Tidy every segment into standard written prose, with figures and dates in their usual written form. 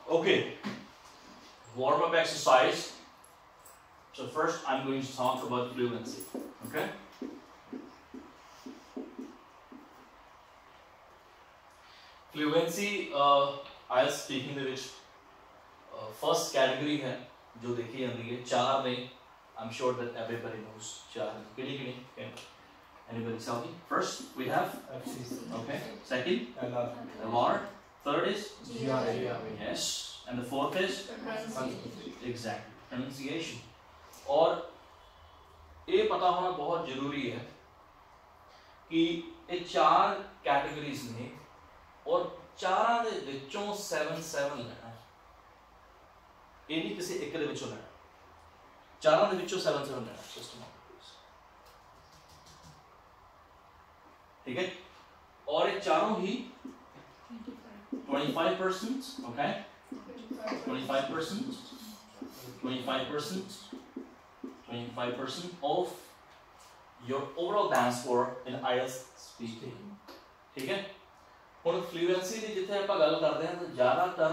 Okay, warm up exercise. So first I'm going to talk about fluency. Okay. Fluency IELTS speaking ਦੇ ਵਿੱਚ first category है जो देखी जाती है चार ने. I'm sure that everybody knows चार किहड़ी किहड़ी. Anybody tell me? First we have FCC. Okay. Second LR. LR. Third is GRE. yes. And the fourth is exactly pronunciation. और ये पता होना बहुत जरूरी है कि ये चार कैटेगरीज ने और चारां दे विचों 7 लेना है. ये नहीं किसी एक दे विचों लेना, चारां दे विचों 7 लेना सिस्टम. ठीक है. और ये चारों ही 25%, okay, 25%, 25%, 25% of your overall band score in IELTS speaking. ठीक है. ਹੁਣ फ्लुएंसी ਦੀ ਜਿੱਥੇ ਆਪਾਂ ਗੱਲ ਕਰਦੇ ਹਾਂ ਤਾਂ ਜ਼ਿਆਦਾਤਰ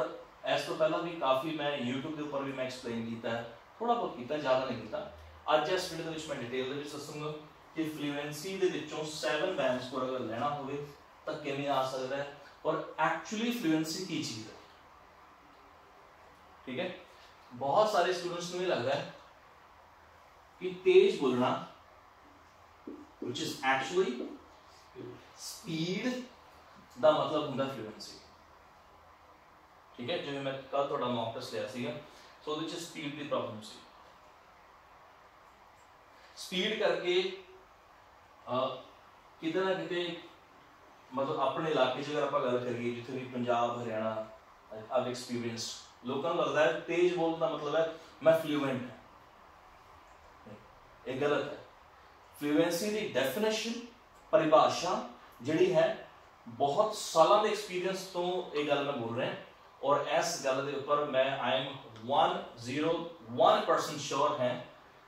ਇਸ ਤੋਂ ਪਹਿਲਾਂ ਵੀ ਕਾਫੀ ਮੈਂ YouTube ਦੇ ਉੱਪਰ ਵੀ ਮੈਂ ਐਕਸਪਲੇਨ ਕੀਤਾ ਹੈ, ਥੋੜਾ ਬਹੁਤ ਕੀਤਾ, ਜ਼ਿਆਦਾ ਨਹੀਂ ਕੀਤਾ. ਅੱਜ ਇਸ ਵੀਡੀਓ ਦੇ ਵਿੱਚ ਮੈਂ ਡਿਟੇਲ ਦੇ ਵਿੱਚ ਦੱਸੂਗਾ ਕਿ फ्लुएंसी ਦੇ ਵਿੱਚੋਂ 7 ਬੈਂਡ ਸਕੋਰ ਅਗਰ ਲੈਣਾ ਹੋਵੇ ਤਾਂ ਕਿਵੇਂ ਆ ਸਕਦਾ ਹੈ और एक्चुअली फ्लुएंसी की चीज है. ठीक है. बहुत सारे स्टूडेंट्स को ये लगता है कि तेज बोलना which is actually speed ਦਾ मतलब ਹੁੰਦਾ फ्लुएंसी. ठीक है. जिवें मैं कल थोड़ा मॉक टेस्ट लिया सीगा, सो ਉਹਦੇ ਚ स्पीड ਦੀ प्रॉब्लम ਸੀ. स्पीड करके किते ना किते मतलब अपने इलाके अगर आप गल करिए जिथे भी पंजाब हरियाणा अब एक्सपीरियंस लोगों को लगता है तेज बोलने का मतलब है मैं फ्लुएंट है. ये गलत है. फ्लुएंसी की डेफिनेशन परिभाषा जिहड़ी है बहुत सालों के एक्सपीरियंस तो ये गल मैं बोल रहा हैं और इस गल के ऊपर मैं आई एम 101% श्योर है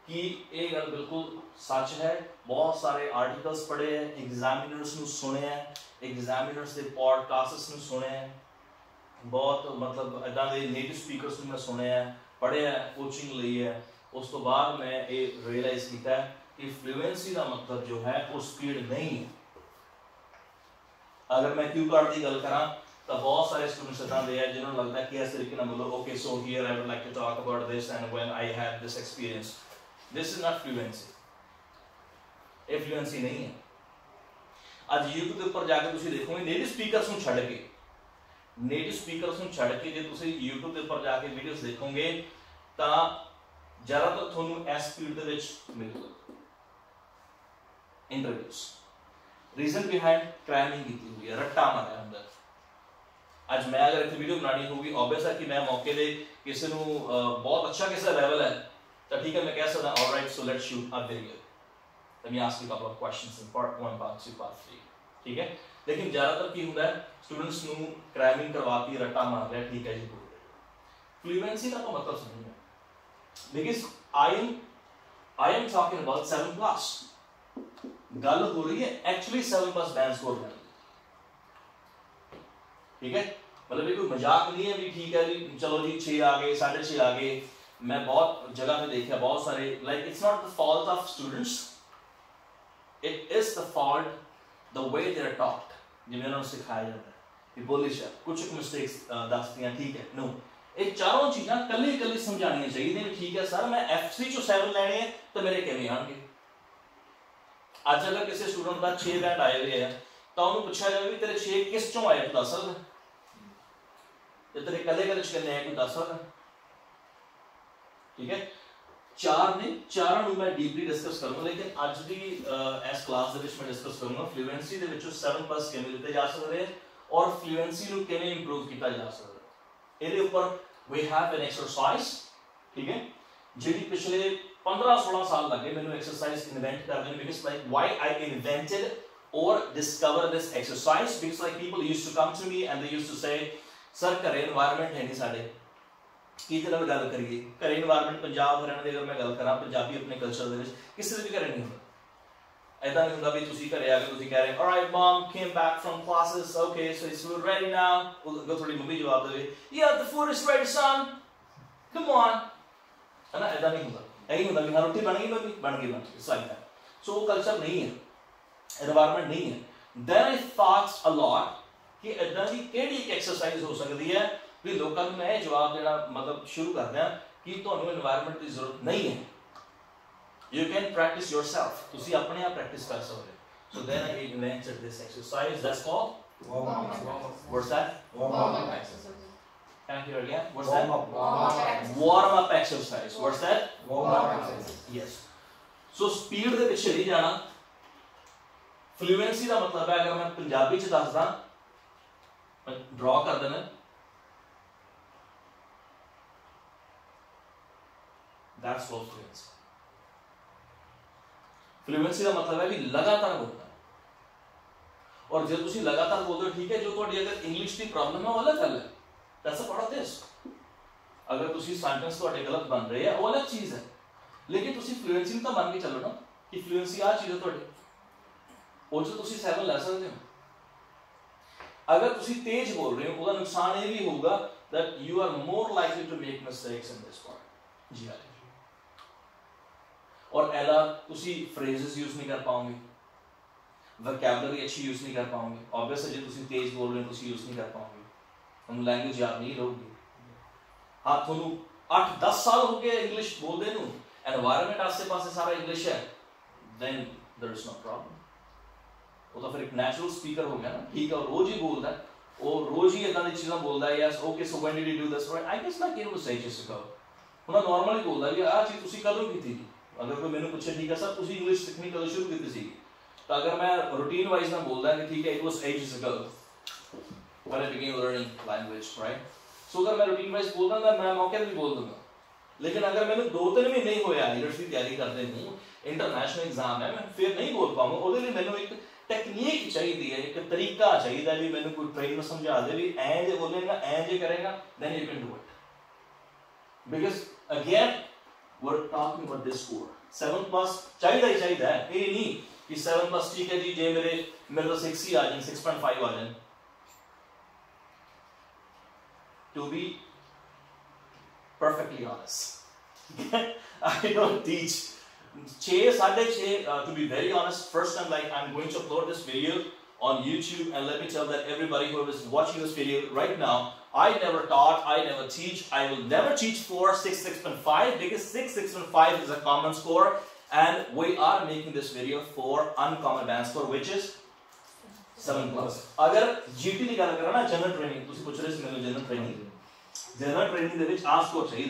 कि ये गल बिल्कुल सच है. बहुत सारे आर्टिकल्स पढ़े हैं, एग्जामिनर्स नू सुने हैं, एग्जामिनर्स के पॉडकास्ट्स नू सुने हैं, बहुत मतलब इदां दे नेटिव स्पीकर्स नू मैं सुने हैं, पढ़े हैं, कोचिंग ली है. उस तो बाद मैं ये रियलाइज किया कि फ्लुएंसी का मतलब जो है वो स्पीड नहीं है. अगर मैं क्यू कार्ड की गल करा तो बहुत सारे स्टूडेंट्स इदां दे हैं जिन्होंने लगता है कि इस तरीके नाल बोलो okay so here I would like to talk about this and when I have this experience. This is not fluency. ये फ्लुएंसी नहीं है. आज यूट्यूब के ऊपर जाके तुसीं देखोगे नेटिव स्पीकर्स नूं छड्ड के, नेटिव स्पीकर्स नूं छड्ड के जे तुसीं यूट्यूब के ऊपर जाके वीडियोस देखोगे तां ज़्यादातर तुहानूं इस स्पीड दे विच मिलूगा इंटरव्यूज. रीजन बिहाइंड क्रैमिंग की हुई है, रट्टा मारिया हुंदा. आज मैं अगर इत्थे वीडियो बनानी होगी ऑब्वियस है कि मैं मौके दे किसी नूं बहुत अच्छा किसी लेवल है तो ठीक है मैं कह सकदा alright so let's shoot a video. Let me ask you a couple of questions in part 1, part 2, part 3. ठीक है. लेकिन ज़्यादातर की होता है स्टूडेंट्स नू क्रैमिंग करवा के रट्टा मार रहे ठीक है जी बोल रहे. फ्लुएंसी का तो मतलब समझना because I am talking about 7+. गल हो रही है एक्चुअली 7+ बैंड स्कोर करने. ठीक है. मतलब ये कोई मजाक नहीं है भी ठीक है जी चलो जी 6 आ गए 6.5 आ गए. मैं बहुत जगह पे देखा बहुत सारे like it's not the fault of students, it is the fault the way they are taught. जिन्हें उन्होंने सिखाया जाता है कि बोलिश है कुछ मिस्टेक्स दसती हैं ठीक है. नो ये चारों चीज़ां कल्ली कल्ली समझानी चाहिए नहीं ठीक है सर मैं FC चो 7 लेने हैं तो मेरे किवें आएंगे. आज अगर किसी स्टूडेंट का 6 बैंड आए हुए हैं तो उन्हें पूछा जाए भी तेरे 6 किस चों आए तू दस सकदा ते तेरे कल्ले कल्ले च किन्ने आए तू दस सकदा. ठीक है. चार ने चारों नूं मैं डीपली डिस्कस करूंगा लेकिन आज भी इस क्लास दे विच मैं डिस्कस करूंगा फ्लुएंसी दे विचों 7+ किवें लिते जा सकदे और फ्लुएंसी नूं किवें इंप्रूव किया जा सकदा. ਇਹਦੇ ऊपर वी हैव एन एक्सरसाइज. ठीक है. ਜਿਹੜੀ पिछले 15-16 साल लगे मैंने एक्सरसाइज इन्वेंट करने में because like why I invented or discovered this exercise because like people used to come to me and they used to say sir घरे एनवायरनमेंट है नहीं साडे की तरह गल करिए घरे एनवायरनमेंट पंजाब हरियाणा की अगर मैं गल करा पंजाबी अपने कल्चर दे विच किसी दे भी घरे नहीं होंदा. ऐसा नहीं होता भी तुसी घरे आके तुसी कह रहे alright mom came back from classes okay so it's food ready now वो थोड़ी मम्मी जवाब देवे yeah the food is ready son come on है ना ऐसा नहीं होता यही होता कि हाँ रोटी बन गई मम्मी बन गई it's like that so वो कल्चर नहीं है एनवायरनमेंट नहीं है then I thought a lot कि ऐसा की केड़ी एक एक्सरसाइज हो सकती है भी लोगों को मैं जवाब देना मतलब शुरू कर दिया कि ਤੁਹਾਨੂੰ एनवायरनमेंट की जरूरत नहीं है You can practice yourself. तुसी अपने आप practice कर सकते हो. So then I invented this exercise. That's called warm-up. What's that? Warm-up exercise. Can I hear again? What's that? Warm-up exercise. What's that? Warm-up exercise. Yes. So speed दे पिछे नहीं जाना. Fluency का मतलब है अगर मैं पंजाबी च दसदा, मैं draw कर देना. That's called fluency. फ्लुएंसी का मतलब है कि लगातार बोलना और जब तुसी लगातार बोलते हो ठीक है जो ਤੁਹਾਡੀ अगर इंग्लिश की प्रॉब्लम है वो अलग गल है that's a part of this अगर तुसी सेंटेंस ਤੁਹਾਡੇ गलत बन रहे हैं वो अलग चीज है लेकिन तुसी फ्लुएंसी ਨੂੰ ਤਾਂ ਮੰਨ ਕੇ ਚੱਲੋ ਨਾ कि फ्लुएंसी आ चीज है ਤੁਹਾਡੇ ਉਹ ਚ तुसी 7 ਲੈ ਸਕਦੇ ਹੋ अगर तुसी तेज बोल रहे हो ਉਹਦਾ नुकसान ये भी होगा that you are more likely to make mistakes in this part जी हां और एला तुसी फ्रेजेस यूज नहीं कर पाओगे वोकैबुलरी अच्छी यूज नहीं कर पाओगे ऑब्वियस है जो तुसी तेज बोल रहे हो तुसी यूज नहीं कर पाओगे हम लैंग्वेज याद नहीं रहोगी हां ਤੁਹਾਨੂੰ 8-10 साल हो गए इंग्लिश बोलदे नु एनवायरनमेंट आसे-पासे सारा इंग्लिश है then there is no problem वो तो फिर एक नेचुरल स्पीकर हो गया ना ठीक है और रोज ही बोलदा है वो रोज ही इतना दी चीजें बोलदा है yes okay so when did you do this right I guess like it was ages ago वो नॉर्मली बोलदा है आ चीज तुसी कदों की थी अगर कोई मैंने पूछे ठीक है सर तुसी इंग्लिश सीखनी कदों शुरू की थी तो अगर मैं रूटीन वाइज में बोलदा कि ठीक है it was ages ago when I began learning language right so अगर मैं रूटीन वाइज बोलदा ना मैं मौके पे भी बोल दूंगा लेकिन अगर मैंने 2-3 महीने ही होया आईएलटीएस की तैयारी करते हूं इंटरनेशनल एग्जाम है मैं फिर नहीं बोल पाऊंगा ਉਹਦੇ ਲਈ ਮੈਨੂੰ ਇੱਕ टेक्निक चाहिए है एक तरीका चाहिए भी मैंने कोई ट्रेनर समझा दे भी ऐ जे बोलेगा ऐ जे करेगा then you can do it because again we're talking about this score 7+ चाहिए ही चाहिए है ये नहीं कि 7+ ठीक है जी जे मेरे तो 6 ही आ जाए 6.5 आ जाए to be perfectly honest I don't teach 6:30 to be very honest first time like I'm going to upload this video on YouTube and let me tell that everybody who is watching this video right now I never taught, I never teach, I will never teach for 6.5 because 6.5 is a common score and we are making this video for uncommon advanced score which is 7+. अगर GT की गल करा ना general training तुसी पूछ रहे थे मैंने जनरल ट्रेनिंग दे विच आ स्कोर चाहिए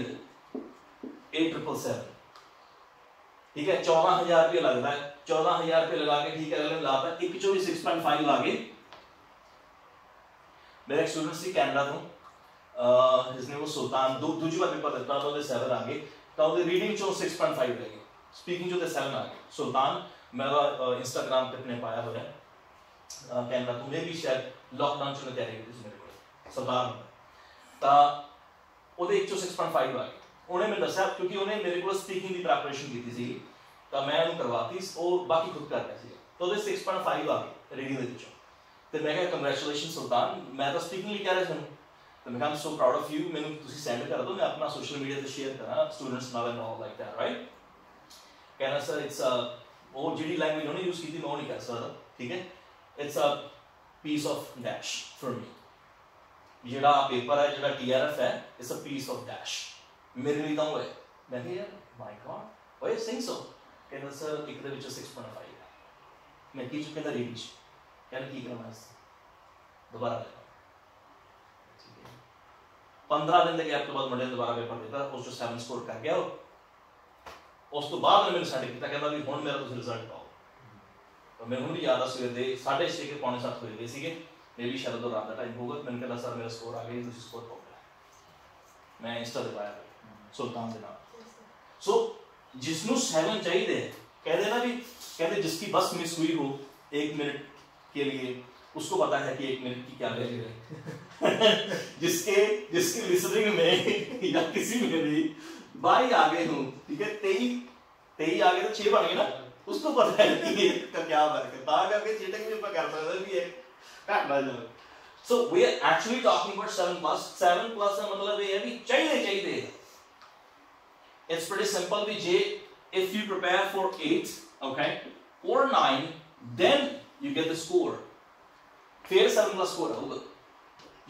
8777 ठीक है 14000 रुपये लगता है 14000 रुपये लगा के ठीक है अगले लाता है 6.5 लागे मेरे एक स्टूडेंट सी कनाडा तो his name was सुल्तान दूसरी बार पेपर देता तो दे 7 आगे तो दे रीडिंग चो 6.5 लगे स्पीकिंग जो दे 7 आगे सुल्तान मेरा इंस्टाग्राम पे अपने पाया हुआ है कनाडा तो मैं भी शायद लॉकडाउन चो तैयारी की थी मेरे को सुल्तान ता ओदे 6.5 आगे उन्हें मैं दसा क्योंकि उन्हें मेरे को स्पीकिंग की प्रिपरेशन की थी तो मैं उन्हें करवाती और बाकी खुद करता सी तो ओदे 6.5 आगे रीडिंग दे विचों तो मैं कहा कांग्रेचुलेशन सुल्तान मैं तो स्पीकिंग लिख रहा था तो मैं सो प्राउड ऑफ यू मैंने तुसी सेंड कर दो मैं अपना सोशल मीडिया पे शेयर करा students now and all like that right कहना सर इट्स वो जीडी लैंग्वेज उन्होंने यूज की थी मैं नहीं कर सकता ठीक है it's a piece of dash for me जेड़ा पेपर है जेड़ा टीआरएफ है it's a piece of dash मेरे लिए तो है मैं भी यार my god why you saying so कहना सर एक दे विच 6.5 है मैं की चुके दा रीडिंग कहना की करना है दोबारा 15 दिन के आपके बाद मंडे दोबारा पेपर देता उस जो 7 स्कोर कर गया उस तो बाद मैंने सेंड किया कहता भी हुन मेरा तुम रिजल्ट पाओ तो मैं हुन भी याद आ सवेर दे 6:30 के 6:45 होए गए सीगे मे भी शायद रात का टाइम होगा मैंने कहा सर मेरा स्कोर आ गया तुम स्कोर पाओ मैं इंस्टा पे पाया सुल्तान दे नाम सो जिसनु 7 चाहिए कह देना भी कहते जिसकी बस मिस हुई हो 1 मिनट के लिए उसको पता है कि 1 मिनट की क्या वैल्यू है जिसके लिसनिंग में या किसी में भी 22 आ गए हूं ठीक है 23 आ गए तो 6 बन गए ना उसको पता है कि इसका क्या फर्क है, ताकि करके चीटिंग भी कर सकते हैं भी है काट ना जाए। So we are actually talking about 7+. 7+ का मतलब ये है कि चाहिए। It's pretty simple. We J, if you prepare for 8, okay, or 9, then you get the score. फिर 7+ score होगा।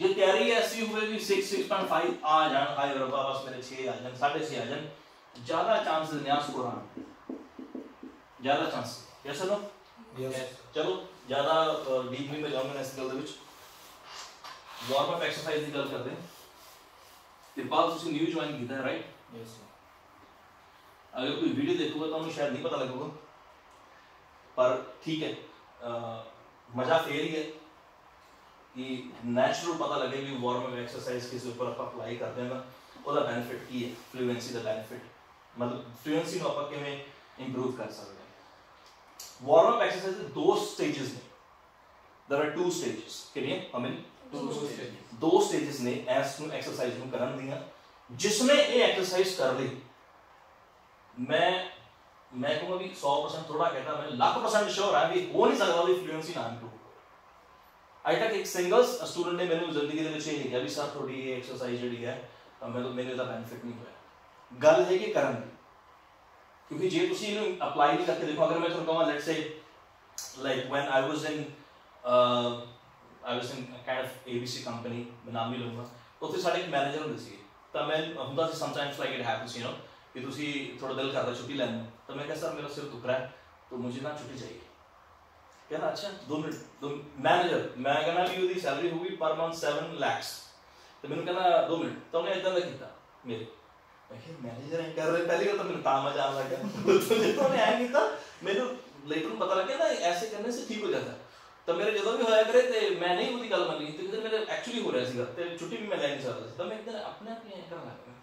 ये तैयारी ऐसी हुए कि 6, 6.5 आ जान, हाय रब्बा बस मेरे 6 आ जान, 6.5 आ जान, ज़्यादा चांसेस नया स्कोर आने, ज़्यादा chance. Yes or no? Yes. चलो ज़्यादा डीपली में जाऊँगा इस गल दे विच। वार्म अप एक्सरसाइज की गल करते हैं। तिरपाल तुसी न्यू ज्वाइन किया है राइट? Yes. अगर कोई वीडियो देखोगे तो उन्हें शायद नहीं पता लगेगा, पर ठीक है, मजा फिर ही है कि नेचुरल पता लगे कि वार्म अप एक्सरसाइज किस ऊपर आप अप्लाई करते हैं ना, ਉਹਦਾ बेनिफिट की है, फ्लुएंसी ਦਾ बेनिफिट, मतलब फ्लुएंसी ਨੂੰ ਆਪਾਂ ਕਿਵੇਂ इंप्रूव कर सकते हैं। वार्म अप एक्सरसाइज ਦੇ दो स्टेजेस ने, देयर आर 2 स्टेजेस, कितने आई मीन 2 स्टेजेस ने एस ਨੂੰ एक्सरसाइज ਨੂੰ ਕਰਨ ਦੀਆਂ। जिसने ये एक्सरसाइज कर ली, मैं कहूँगा भी 100% थोड़ा कहता, मैं 100% श्योर है भी हो नहीं सकता भी फ्लुएंसी ना इंप्रूव। अज तक एक सिंगल स्टूडेंट ने मैंने जिंदगी के ये नहीं कहा भी सर थोड़ी ये एक्सरसाइज जी है मेरे का बेनिफिट नहीं होया। गल है कि करन दी, क्योंकि जे तुसी इनु अप्लाई नहीं करके देखो, अगर मैं तुहानू कहां let's say like when I was in kind of ABC company, मैं नाम नहीं लूंगा, तो फिर साडे एक मैनेजर हुंदे सी, तो मैं हुंदा see sometimes like it happens you know कि तुसी थोड़ा दिल करदा छुट्टी लैन, तो मैं कहा सर मेरा सिर दुख रहा है तो मुझे ना छुट्टी चाहिए। कहना अच्छा 2 मिनट, मैनेजर मैं कहना भी उसकी सैलरी होगी पर मंथ 7 लाख, तो मैंने कहना 2 मिनट, तो उन्हें इतना किया मेरे, मैं मैनेजर है कर रहे पहले तो मैंने ताम मजा आ गया तो मैं आया किया, मेरे लेटर पता लग गया ना ऐसे करने से ठीक हो जाता है। तो मेरे जो भी होया करे ते मैं नहीं उसकी गल मनी, तो मेरे एक्चुअली हो रहा सीगा ते छुट्टी भी मैं ले नहीं सकता, तो मैं एक दिन अपने आप ही करन लग गया,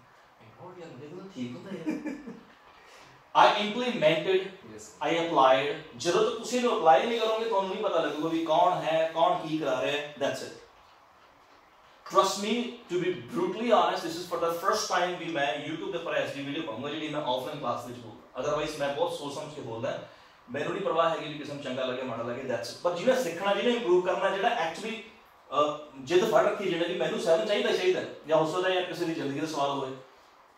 और यार मेरे को ठीक होता है। I implemented, yes. I applied. जब तक तुसी नो अप्लाई नहीं करोगे तो नहीं पता लगेगा भी कौन है, कौन की करा रहा है। That's it. Trust me, to be brutally honest, this is for the first time भी मैं YouTube पे पर ऐसी वीडियो पाऊंगा जिसमें मैं ऑफलाइन क्लास में बोलूँ। Otherwise मैं बहुत सोच समझ के बोलता है। मैंने नहीं परवाह है कि किसी में चंगा लगे माड़ा लगे। That's it. पर जिन्हें सीखना, जिन्हें improve करना, जिन्हें actually जिद फड़ रखी जिन्हें भी मैंने 7 चाहिए या हो सकता है यार किसी की जिंदगी का सवाल होए,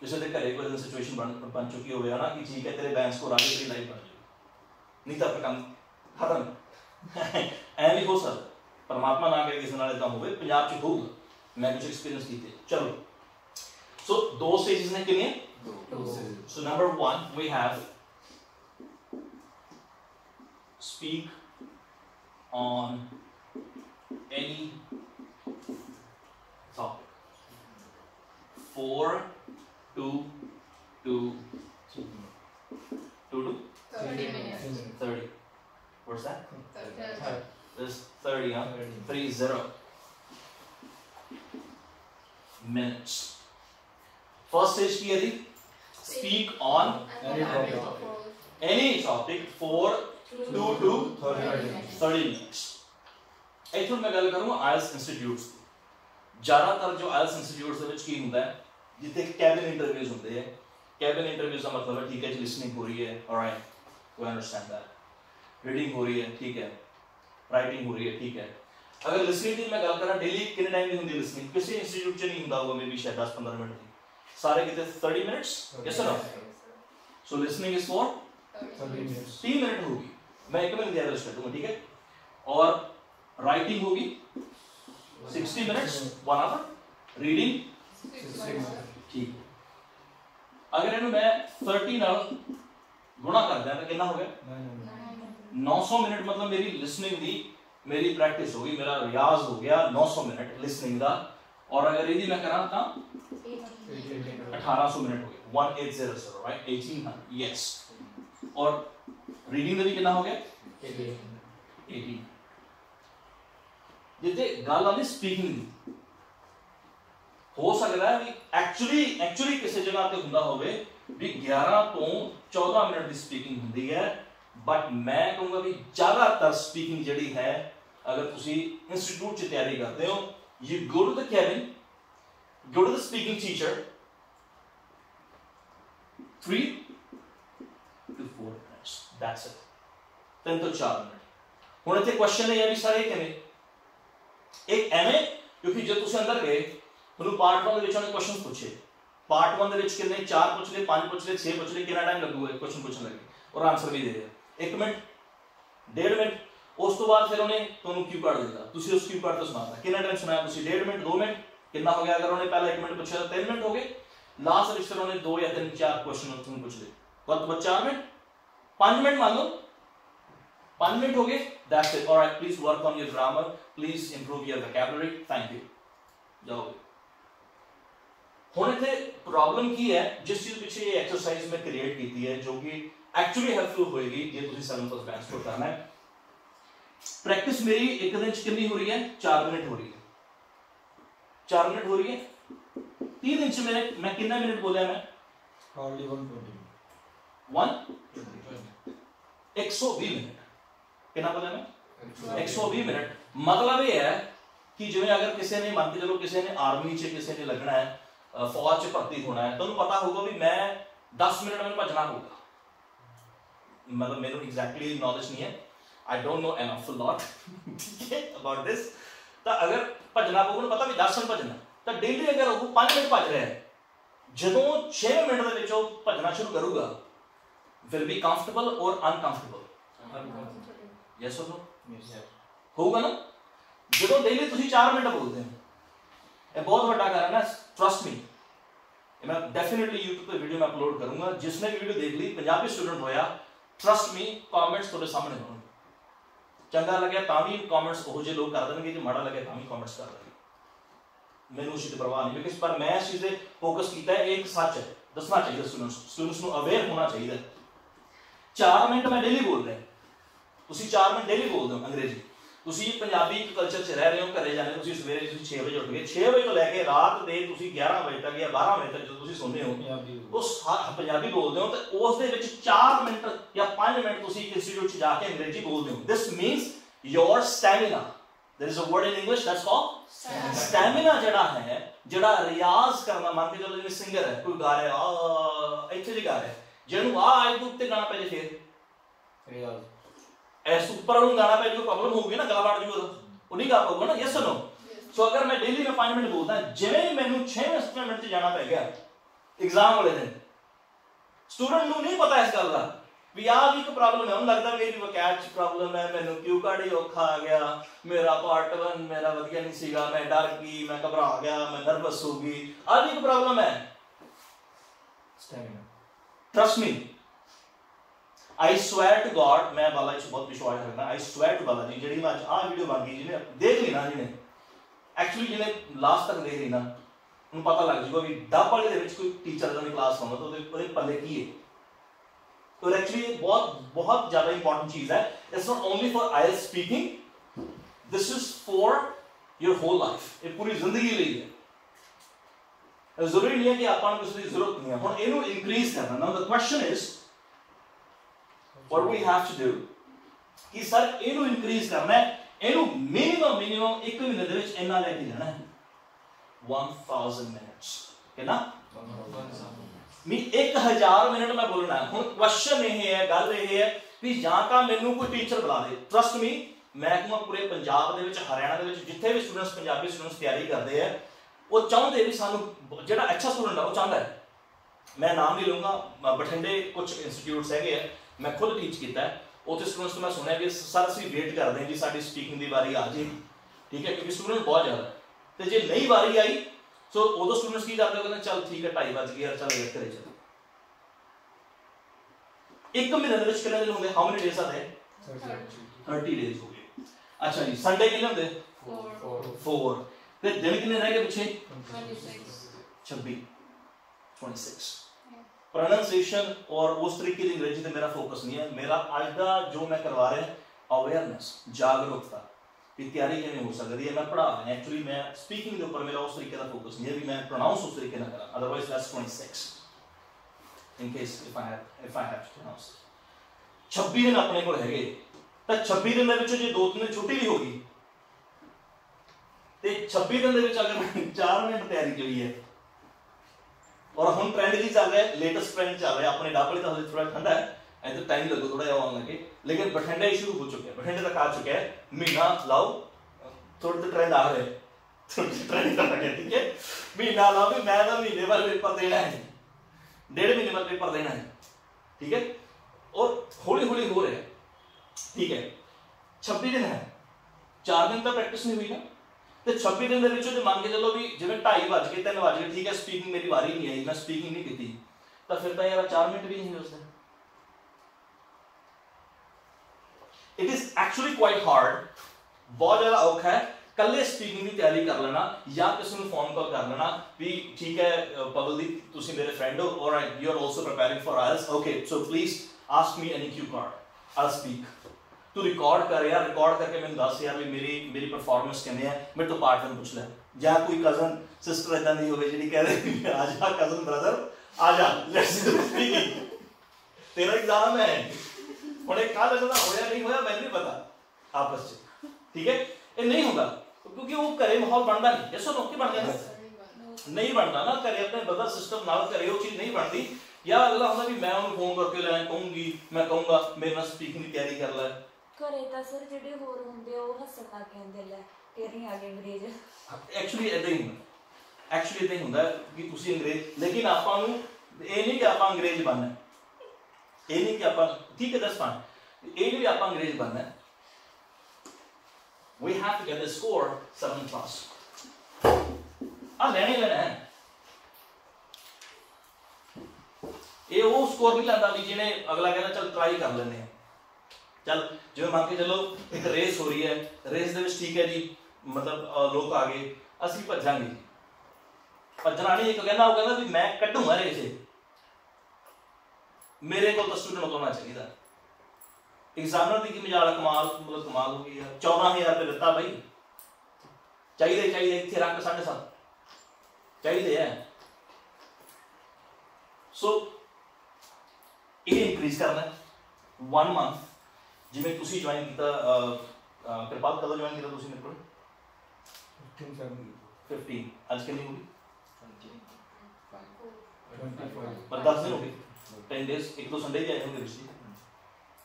किसी के घरे कोई सिचुएशन बन चुकी हो ना कि ठीक है तेरे बैंस को आगे तेरी लाइफ बन जाएगी, नहीं तो अपना काम खत्म ऐ नहीं हो सकता, परमात्मा ना करे किसी नाल इदां होवे, पंजाब च होगा, मैं कुछ एक्सपीरियंस कीते। चलो सो 2 स्टेजेस ने कितने, 2। So number 1 we have speak on any topic 4 2 2 2 to 30 minutes. 30. What's that? 30. This 30, huh? 30 minutes. First stage की यदि speak on any topic for 2 to 30 minutes. इथों मैं गल करूँगा IELTS इंस्टीट्यूट्स की। ज़्यादातर जो IELTS इंस्टीट्यूट्स ਦੇ ਵਿੱਚ ਕੀ ਹੁੰਦਾ ਹੈ, जितने कैबिन इंटरव्यूज होते हैं, कैबिन इंटरव्यूज का मतलब है ठीक है लिसनिंग हो रही है, alright we understand that, reading हो रही है ठीक है, राइटिंग हो रही है ठीक है। अगर लिसनिंग की मैं गल करा डेली कितने टाइम की होंगी लिसनिंग, किसी इंस्टीट्यूट च नहीं होंदा होगा, मे बी शायद 10-15 मिनट की, सारे कितने 30 मिनट्स, यस और no. So listening is for 30 minutes, 3 minute होगी, मैं 1 मिनट एवरेज कर दूंगा ठीक है, और राइटिंग होगी 60 मिनट्स 1 आवर, रीडिंग 6 ठीक। अगर इन्हें मैं 30 नाल गुणा कर दिया तो कितना हो गया 900 मिनट, मतलब मेरी लिसनिंग दी मेरी प्रैक्टिस होगी, मेरा रियाज हो गया 900 मिनट लिसनिंग का। और अगर यदि मैं करा था 1800 मिनट हो गया 1800 राइट 1800 यस। और रीडिंग का भी कितना हो गया 18। जिथे गल आती स्पीकिंग दी, हो सकता है भी एक्चुअली किसी जगह पे हुंदा होवे भी 11 तो 14 मिनट की स्पीकिंग हुंदी है, बट मैं कहूँगा भी ज़्यादातर स्पीकिंग जड़ी है अगर तुसी इंस्टीट्यूट च तैयारी करते हो, you go to the cabin, go to the speaking teacher 3 to 4 minutes, that's it 3 ਤੋਂ 4 ਮਿੰਟ ਹੁਣ ਇੱਥੇ ਕੁਐਸਚਨ ਇਹ ਹੈ ਵੀ ਸਰ ਇਹ ਕਿਵੇਂ ਇੱਕ ਐਵੇਂ ਕਿਉਂਕਿ ਜੇ ਤੁਸੀਂ ਅੰਦਰ ਗਏ ਤੁਹਾਨੂੰ ਪਾਰਟ 1 ਦੇ ਵਿੱਚ ਉਹਨੇ ਕੁਐਸਚਨਸ ਪੁੱਛੇ ਪਾर्ट 1 ਦੇ ਵਿੱਚ ਕਿੰਨੇ 4 ਪੁੱਛ ਲਏ 5 ਪੁੱਛ ਲਏ 6 ਪੁੱਛ ਲਏ ਕਿੰਨਾ ਟਾਈਮ ਲੱਗੂਗਾ ਕੁਐਸਚਨ ਪੁੱਛਣ ਲੱਗੇ ਔਰ ਆਨਸਰ ਵੀ ਦੇ ਦਿਆ 1 ਮਿੰਟ 1.5 ਮਿੰਟ ਉਸ ਤੋਂ ਬਾਅਦ ਫਿਰ ਉਹਨੇ ਤੁਹਾਨੂੰ ਕਿਊ ਕਾਰਡ ਦਿੱਤਾ ਤੁਸੀਂ ਉਸ ਕਿਊ ਕਾਰਡ ਤੋਂ ਸੁਣਾਤਾ ਕਿੰਨਾ ਟਾਈਮ ਸੁਣਾਇਆ ਤੁਸੀਂ 1.5 ਮਿੰਟ 2 ਮਿੰਟ ਕਿੰਨਾ ਹੋ ਗਿਆ ਅਗਰ ਉਹਨੇ ਪਹਿਲਾਂ 1 ਮਿੰਟ ਪੁੱਛਿਆ ਤਾਂ 3 ਮਿੰਟ ਹੋ ਗਏ ਲਾਸਟ ਵਿੱਚ ਫਿਰ ਉਹਨੇ 2 ਜਾਂ 3 4 ਕੁਐਸਚਨ ਤੁਹਾਨੂੰ ਪੁੱਛ ਲਏ ਵੱਧ ਤੋਂ ਵੱਧ 4 ਮਿੰਟ 5 ਮਿੰਟ ਮੰਨ ਲਓ 5 ਮਿੰਟ ਹੋ ਗਏ that's it alright please work on your grammar please improve your vocabulary thank you जाओगे ਹੁਣ ਇੱਥੇ ਪ੍ਰੋਬਲਮ ਕੀ ਹੈ ਜਿਸ ਚੀਜ਼ ਪਿੱਛੇ ਇਹ ਐਕਸਰਸਾਈਜ਼ ਮੈਂ ਕ੍ਰੀਏਟ ਕੀਤੀ ਹੈ ਜੋ ਕਿ ਐਕਚੁਅਲੀ ਹੈਲਪਫੁਲ ਹੋਏਗੀ ਜੇ ਤੁਸੀਂ 7 ਫਸਟ ਬੈਂਚ ਤੋਂ ਕਰਨਾ ਹੈ ਪ੍ਰੈਕਟਿਸ ਮੇਰੀ ਇੱਕ ਦਿਨ ਚ ਕਿੰਨੀ ਹੋ ਰਹੀ ਹੈ 4 ਮਿੰਟ ਹੋ ਰਹੀ ਹੈ 4 ਮਿੰਟ ਹੋ ਰਹੀ ਹੈ 3 ਦਿਨ ਚ ਮੈਂ ਕਿੰਨਾ ਮਿੰਟ ਬੋਲਿਆ ਮੈਂ only 120 120 ਮਿੰਟ ਕਿੰਨਾ ਬੋਲਿਆ ਮੈਂ 120 ਮਿੰਟ ਮਤਲਬ ਇਹ ਹੈ ਕਿ ਜਿਵੇਂ ਅਗਰ ਕਿਸੇ ਨੇ ਮੰਨ ਕੇ ਚਲੋ ਕਿਸੇ ਨੇ ਆਰਮੀ ਚ ਕਿਸੇ ਨੇ ਲੱਗਣਾ ਹੈ फौज च भर्ती होना है ਤੁਹਾਨੂੰ पता होगा भी मैं 10 मिनट में भजना होगा मतलब मेरे एग्जैक्टली नॉलेज नहीं है I don't know enough lot about this तो अगर भजना होगा पता भी 10 मिनट भजना तो डेली अगर वो 5 मिनट भज रहा है ਜਦੋਂ 6 ਮਿੰਟ ਦੇ ਵਿੱਚ ਉਹ ਭਜਣਾ ਸ਼ੁਰੂ ਕਰੂਗਾ will be comfortable or uncomfortable yes or no ਹੋਊਗਾ ਨਾ ਜਦੋਂ ਡੇਲੀ ਤੁਸੀਂ 4 ਮਿੰਟ ਬੋਲਦੇ ਹੋ ਇਹ ਬਹੁਤ ਵੱਡਾ ਕਾਰਨ ਹੈ ट्रस्ट मी मैं डेफिनेटली YouTube पे वीडियो में अपलोड करूंगा जिसने भी वीडियो देख ली पंजाबी स्टूडेंट होया ट्रस्ट मी कमेंट्स ਤੁਹਾਡੇ ਸਾਹਮਣੇ ਹੋਣਗੇ ਚੰਗਾ ਲੱਗਿਆ ਤਾਂ ਵੀ ਕਮੈਂਟਸ ਉਹ ਜਿਹੇ ਲੋਕ ਕਰ ਦੇਣਗੇ ਜੇ ਮਾੜਾ ਲੱਗਿਆ ਤਾਂ ਵੀ ਕਮੈਂਟਸ ਕਰ ਦੇਣਗੇ ਮੈਨੂੰ ਉਸ ਦੀ ਪਰਵਾਹ ਨਹੀਂ ਕਿਉਂਕਿ ਪਰ ਮੈਂ ਇਸ ਚੀਜ਼ ਤੇ ਫੋਕਸ ਕੀਤਾ ਹੈ ਇੱਕ ਸੱਚ ਹੈ ਦੱਸਣਾ ਚਾਹੀਦਾ ਸਟੂਡੈਂਟਸ ਨੂੰ ਅਵੇਅਰ ਹੋਣਾ ਚਾਹੀਦਾ 4 ਮਿੰਟ ਮੈਂ ਡੇਲੀ ਬੋਲ ਰਿਹਾ ਤੁਸੀਂ 4 ਮਿੰਟ ਡੇਲੀ ਬੋਲਦੇ ਹੋ ਅੰਗਰੇਜ਼ੀ ਤੁਸੀਂ ਪੰਜਾਬੀ ਕਲਚਰ 'ਚ ਰਹਿ ਰਹੇ ਹੋ ਘਰੇ ਜਾਂਦੇ ਤੁਸੀਂ ਸਵੇਰੇ ਤੁਸੀਂ 6 ਵਜੇ ਉੱਠ ਗਏ 6 ਵਜੇ ਤੋਂ ਲੈ ਕੇ ਰਾਤ ਦੇ ਤੁਸੀਂ 11 ਵਜੇ ਤੱਕ ਜਾਂ 12 ਵਜੇ ਤੱਕ ਜਦੋਂ ਤੁਸੀਂ ਸੌਂਦੇ ਹੋ ਉਸ ਪੰਜਾਬੀ ਬੋਲਦੇ ਹੋ ਤੇ ਉਸ ਦੇ ਵਿੱਚ 4 ਮਿੰਟ ਜਾਂ 5 ਮਿੰਟ ਤੁਸੀਂ ਇੰਸਟੀਟਿਊਟ 'ਚ ਜਾ ਕੇ ਅੰਗਰੇਜ਼ੀ ਬੋਲਦੇ ਹੋ this means your stamina there is a word in English that's called stamina ਜਿਹੜਾ ਹੈ ਜਿਹੜਾ ਰਿਆਜ਼ ਕਰਨਾ ਮੰਨ ਕੇ ਚਲੋ ਜਿਵੇਂ ਸਿੰਗਰ ਹੈ ਕੋਈ ਗਾ ਰਿਹਾ ਇੱਥੇ ਜੀ ਗਾ ਰਿਹਾ ਜਿਹਨੂੰ ਇਹਦੇ ਉੱਤੇ ਗਾਣਾ ਪੈ ਜੇ ਫਿਰ ਰਿਆਜ਼ ऐस ऊपर वालों गाना पे जो प्रॉब्लम होगी ना गला फाट जूगा वो नहीं गा पाऊंगा ना यस और नो सो अगर मैं डेली में 5 मिनट बोलता जिवें मैनू 6 मिनट से जाना पै गया एग्जाम वाले दिन स्टूडेंट नू नहीं पता इस गल का भी आ भी कोई प्रॉब्लम है उन्हें लगता मेरी वोकैब च प्रॉब्लम है मैनू क्यू कार्ड ही औखा आ गया मेरा पार्ट 1 मेरा वधिया नहीं सीगा मैं डर गई मैं घबरा गया मैं नर्वस हो गई आ भी कोई प्रॉब्लम है stamina trust me I swear to God मैं बाला जी बहुत विश्वास रखना I swear to Balaji जेडी मैं आज आ वीडियो बन गई जिन्हें देख ली ना जिन्हें एक्चुअली जिन्हें लास्ट तक देख ली ना उन्हें पता लग जाएगा भी डब वाले दे विच कोई टीचर दा क्लास होना तो ਉਹਦੇ पल्ले की है तो एक्चुअली बहुत ज्यादा इंपॉर्टेंट चीज है it's not only for IELTS speaking this is for your whole life ये पूरी जिंदगी ਲਈ है जरूरी नहीं है कि ਆਪਾਂ ਨੂੰ ਕਿਸੇ ਦੀ ਜ਼ਰੂਰਤ ਨਹੀਂ ਹੈ ਹੁਣ ਇਹਨੂੰ ਇਨਕਰੀਜ਼ ਕਰਨਾ now the question is what we have to do कि सर ਇਹਨੂੰ ਇਨਕਰੀਜ਼ ਕਰਨਾ ਹੈ ਇਹਨੂੰ ਮਿਨੀਮਮ 1 ਮਹੀਨੇ ਦੇ ਵਿੱਚ ਇੰਨਾ ਲੈ ਕੇ ਜਾਣਾ ਹੈ 1000 ਮਿੰਟਸ ਕਿੰਨਾ ਮੈਂ 1000 ਮਿੰਟ ਮੈਂ ਬੋਲਣਾ ਹੈ ਹੁਣ ਕੁਐਸਚਨ ਇਹ ਹੈ ਗੱਲ ਇਹ ਹੈ ਵੀ ਜਾਂ ਤਾਂ ਮੈਨੂੰ ਕੋਈ ਟੀਚਰ ਬੁਲਾ ਦੇ ਟਰਸਟ ਮੀ ਮੈਂ ਕਹਾਂ ਪੂਰੇ ਪੰਜਾਬ ਦੇ ਵਿੱਚ ਹਰਿਆਣਾ ਦੇ ਵਿੱਚ ਜਿੱਥੇ ਵੀ ਸਟੂਡੈਂਟਸ ਪੰਜਾਬੀ ਸਟੂਡੈਂਟਸ ਤਿਆਰੀ ਕਰਦੇ ਆ ਉਹ ਚਾਹੁੰਦੇ ਵੀ ਸਾਨੂੰ ਜਿਹੜਾ ਅੱਛਾ ਸਟੂਡੈਂਟ ਆ ਉਹ ਚਾਹੁੰਦਾ ਹੈ ਮੈਂ ਨਾਮ ਨਹੀਂ ਲਊਂਗਾ ਬਠਿੰਡੇ ਕੁਝ ਇੰਸਟੀਟਿਊਟਸ ਹੈਗੇ ਆ मैं खुद टीच किया उत्थे स्टूडेंट्स तो मैं सुनिया कि सर असं वेट करते हैं जी साडी स्पीकिंग की वारी आ जाएगी ठीक है क्योंकि स्टूडेंट बहुत ज़्यादा तो जे नई वारी आई सो उदों स्टूडेंट्स की करते कहते चल ठीक है 2:30 बज गए चल घरे चल 1 महीने के कितने दिन होंगे हाउ मेनी डेज आते 30 डेज हो गए अच्छा जी संडे कितने होंगे 4 ते दिन कितने रह गए पीछे 26 प्रोनाउंसिएशन और उस तरीके की अंग्रेजी पे मेरा फोकस नहीं है मेरा आज का जो मैं करवा रहा है अवेयरनेस जागरूकता की तैयारी किवें हो सकती है मैं पढ़ा रहा हूं एक्चुअली मैं स्पीकिंग के ऊपर मेरा उस तरीके का फोकस नहीं है भी मैं प्रोनाउंस उस तरीके ना करा otherwise that's 26 in case if I have to pronounce 26 दिन अपने को हैगे ਤਾਂ 26 दिन ਦੇ ਵਿੱਚ ਜੇ 2 ਦਿਨ ਛੁੱਟੀ ਵੀ ਹੋਗੀ ਤੇ 26 दिन ਦੇ ਵਿੱਚ ਅਗਰ 4 ਮਿੰਟ ਤਿਆਰੀ ਕਰੀ ਹੈ और हम ट्रेंड की चल रहा है लेटेस्ट ट्रेंड चल रहा है अपने डाबले तो थोड़ा ठंडा है तो टाइम लगो थोड़ा जिहा आउण लगे, लेकिन बठिंडा ही शुरू हो चुका है, बठिंडे तक आ चुका है, महीना लाओ थोड़े तो ट्रेंड आ रहे, थोड़े ट्रेंड आ रहे, ठीक है, महीना लाओ भी मैं तो महीने बाद पेपर देना है, 1.5 महीने बाद पेपर देना है, ठीक है, और हौली हौली हो रहा है, ठीक है। 26 दिन है, 4 दिन तो प्रैक्टिस नहीं हुई ना, तो 26 दिन जो मान के चलो भी जिवें 2:30 बज गए 3 बज गए, ठीक है, स्पीकिंग मेरी वारी नहीं आई, मैं स्पीकिंग नहीं की, तो फिर तो यार 4 मिनट भी नहीं उस दिन। It is actually quite hard, बहुत ज्यादा औखा है, कल्ले स्पीकिंग की तैयारी कर लेना या किसी को फोन कॉल कर लेना भी ठीक है पवलदीप तुसी मेरे फ्रेंड हो, alright, you are also preparing for IELTS, okay, so please ask me any cue card, I speak, तू रिकॉर्ड कर यार, रिकॉर्ड करके मैंने दस यार भी मेरी परफॉर्मेंस किवें है, मेरे तो पार्टनर पूछ ले, या कोई कजन सिस्टर इदां दी होवे जिहड़ी कह रही आ जा कजन ब्रदर आ जा, लेट्स डू स्पीकिंग, तेरा एग्जाम है हुण एक कल जदा होया नहीं होया मैनूं नहीं पता आपस च, ठीक है, ये नहीं होगा क्योंकि वो घरे माहौल बनता नहीं, जैसे नौकरी बन जाए नहीं बनता ना, घरे अपने ब्रदर सिस्टर नाल घरे वो चीज नहीं बनती, या अगला होंदा भी मैं उन्हें फोन करके ले कहूंगी, मैं कहूंगा मेरे नाल स्पीकिंग की तैयारी कर ले, घरे ਤਾਂ ਸਰ ਜਿਹੜੇ ਹੋਰ ਹੁੰਦੇ ਉਹ ਹੱਸਣ ਲੱਗ ਜਾਂਦੇ ਲੈ ਤੇਰੀ ਆ ਗਏ ਅੰਗਰੇਜ਼। एक्चुअली इदां ही ਹੁੰਦਾ, एक्चुअली इदां ही ਹੁੰਦਾ कि ਤੁਸੀਂ अंग्रेज, लेकिन ਆਪਾਂ ਨੂੰ ਇਹ ਨਹੀਂ ਕਿ ਆਪਾਂ अंग्रेज बनना है, ਇਹ ਨਹੀਂ ਕਿ ਆਪਾਂ ठीक है that's fine, ਇਹ ਨਹੀਂ ਵੀ ਆਪਾਂ अंग्रेज बनना है, we have to get the score 7 plus, लेने लेना है, ये वो स्कोर नहीं लाता भी जिन्हें अगला कहना चल ट्राई कर लेने हैं, चल जो मान के चलो एक रेस हो रही है, रेस दे विच ठीक है जी, मतलब लोग आ गए, असली भजांगे, भजना नहीं, एक कहना वो कहना भी मैं कड्डूंगा रेस, मेरे को तो स्टूडेंट होना चाहिए, एग्जामिनर की मजाल कमाल, मतलब कमाल हो गई है, 14,000 रुपये दिता भाई, चाहिए इतने रख 7.5 चाहिए है, सो ये इंक्रीज करना 1 मंथ, जिवें तुसी ज्वाइन किया, कृपाल कदों ज्वाइन किया तुसी मेरे को 15 आज कितनी होगी 25 पर 10 दिन हो गए, 10 डेज, एक तो संडे भी आए होंगे पिछली,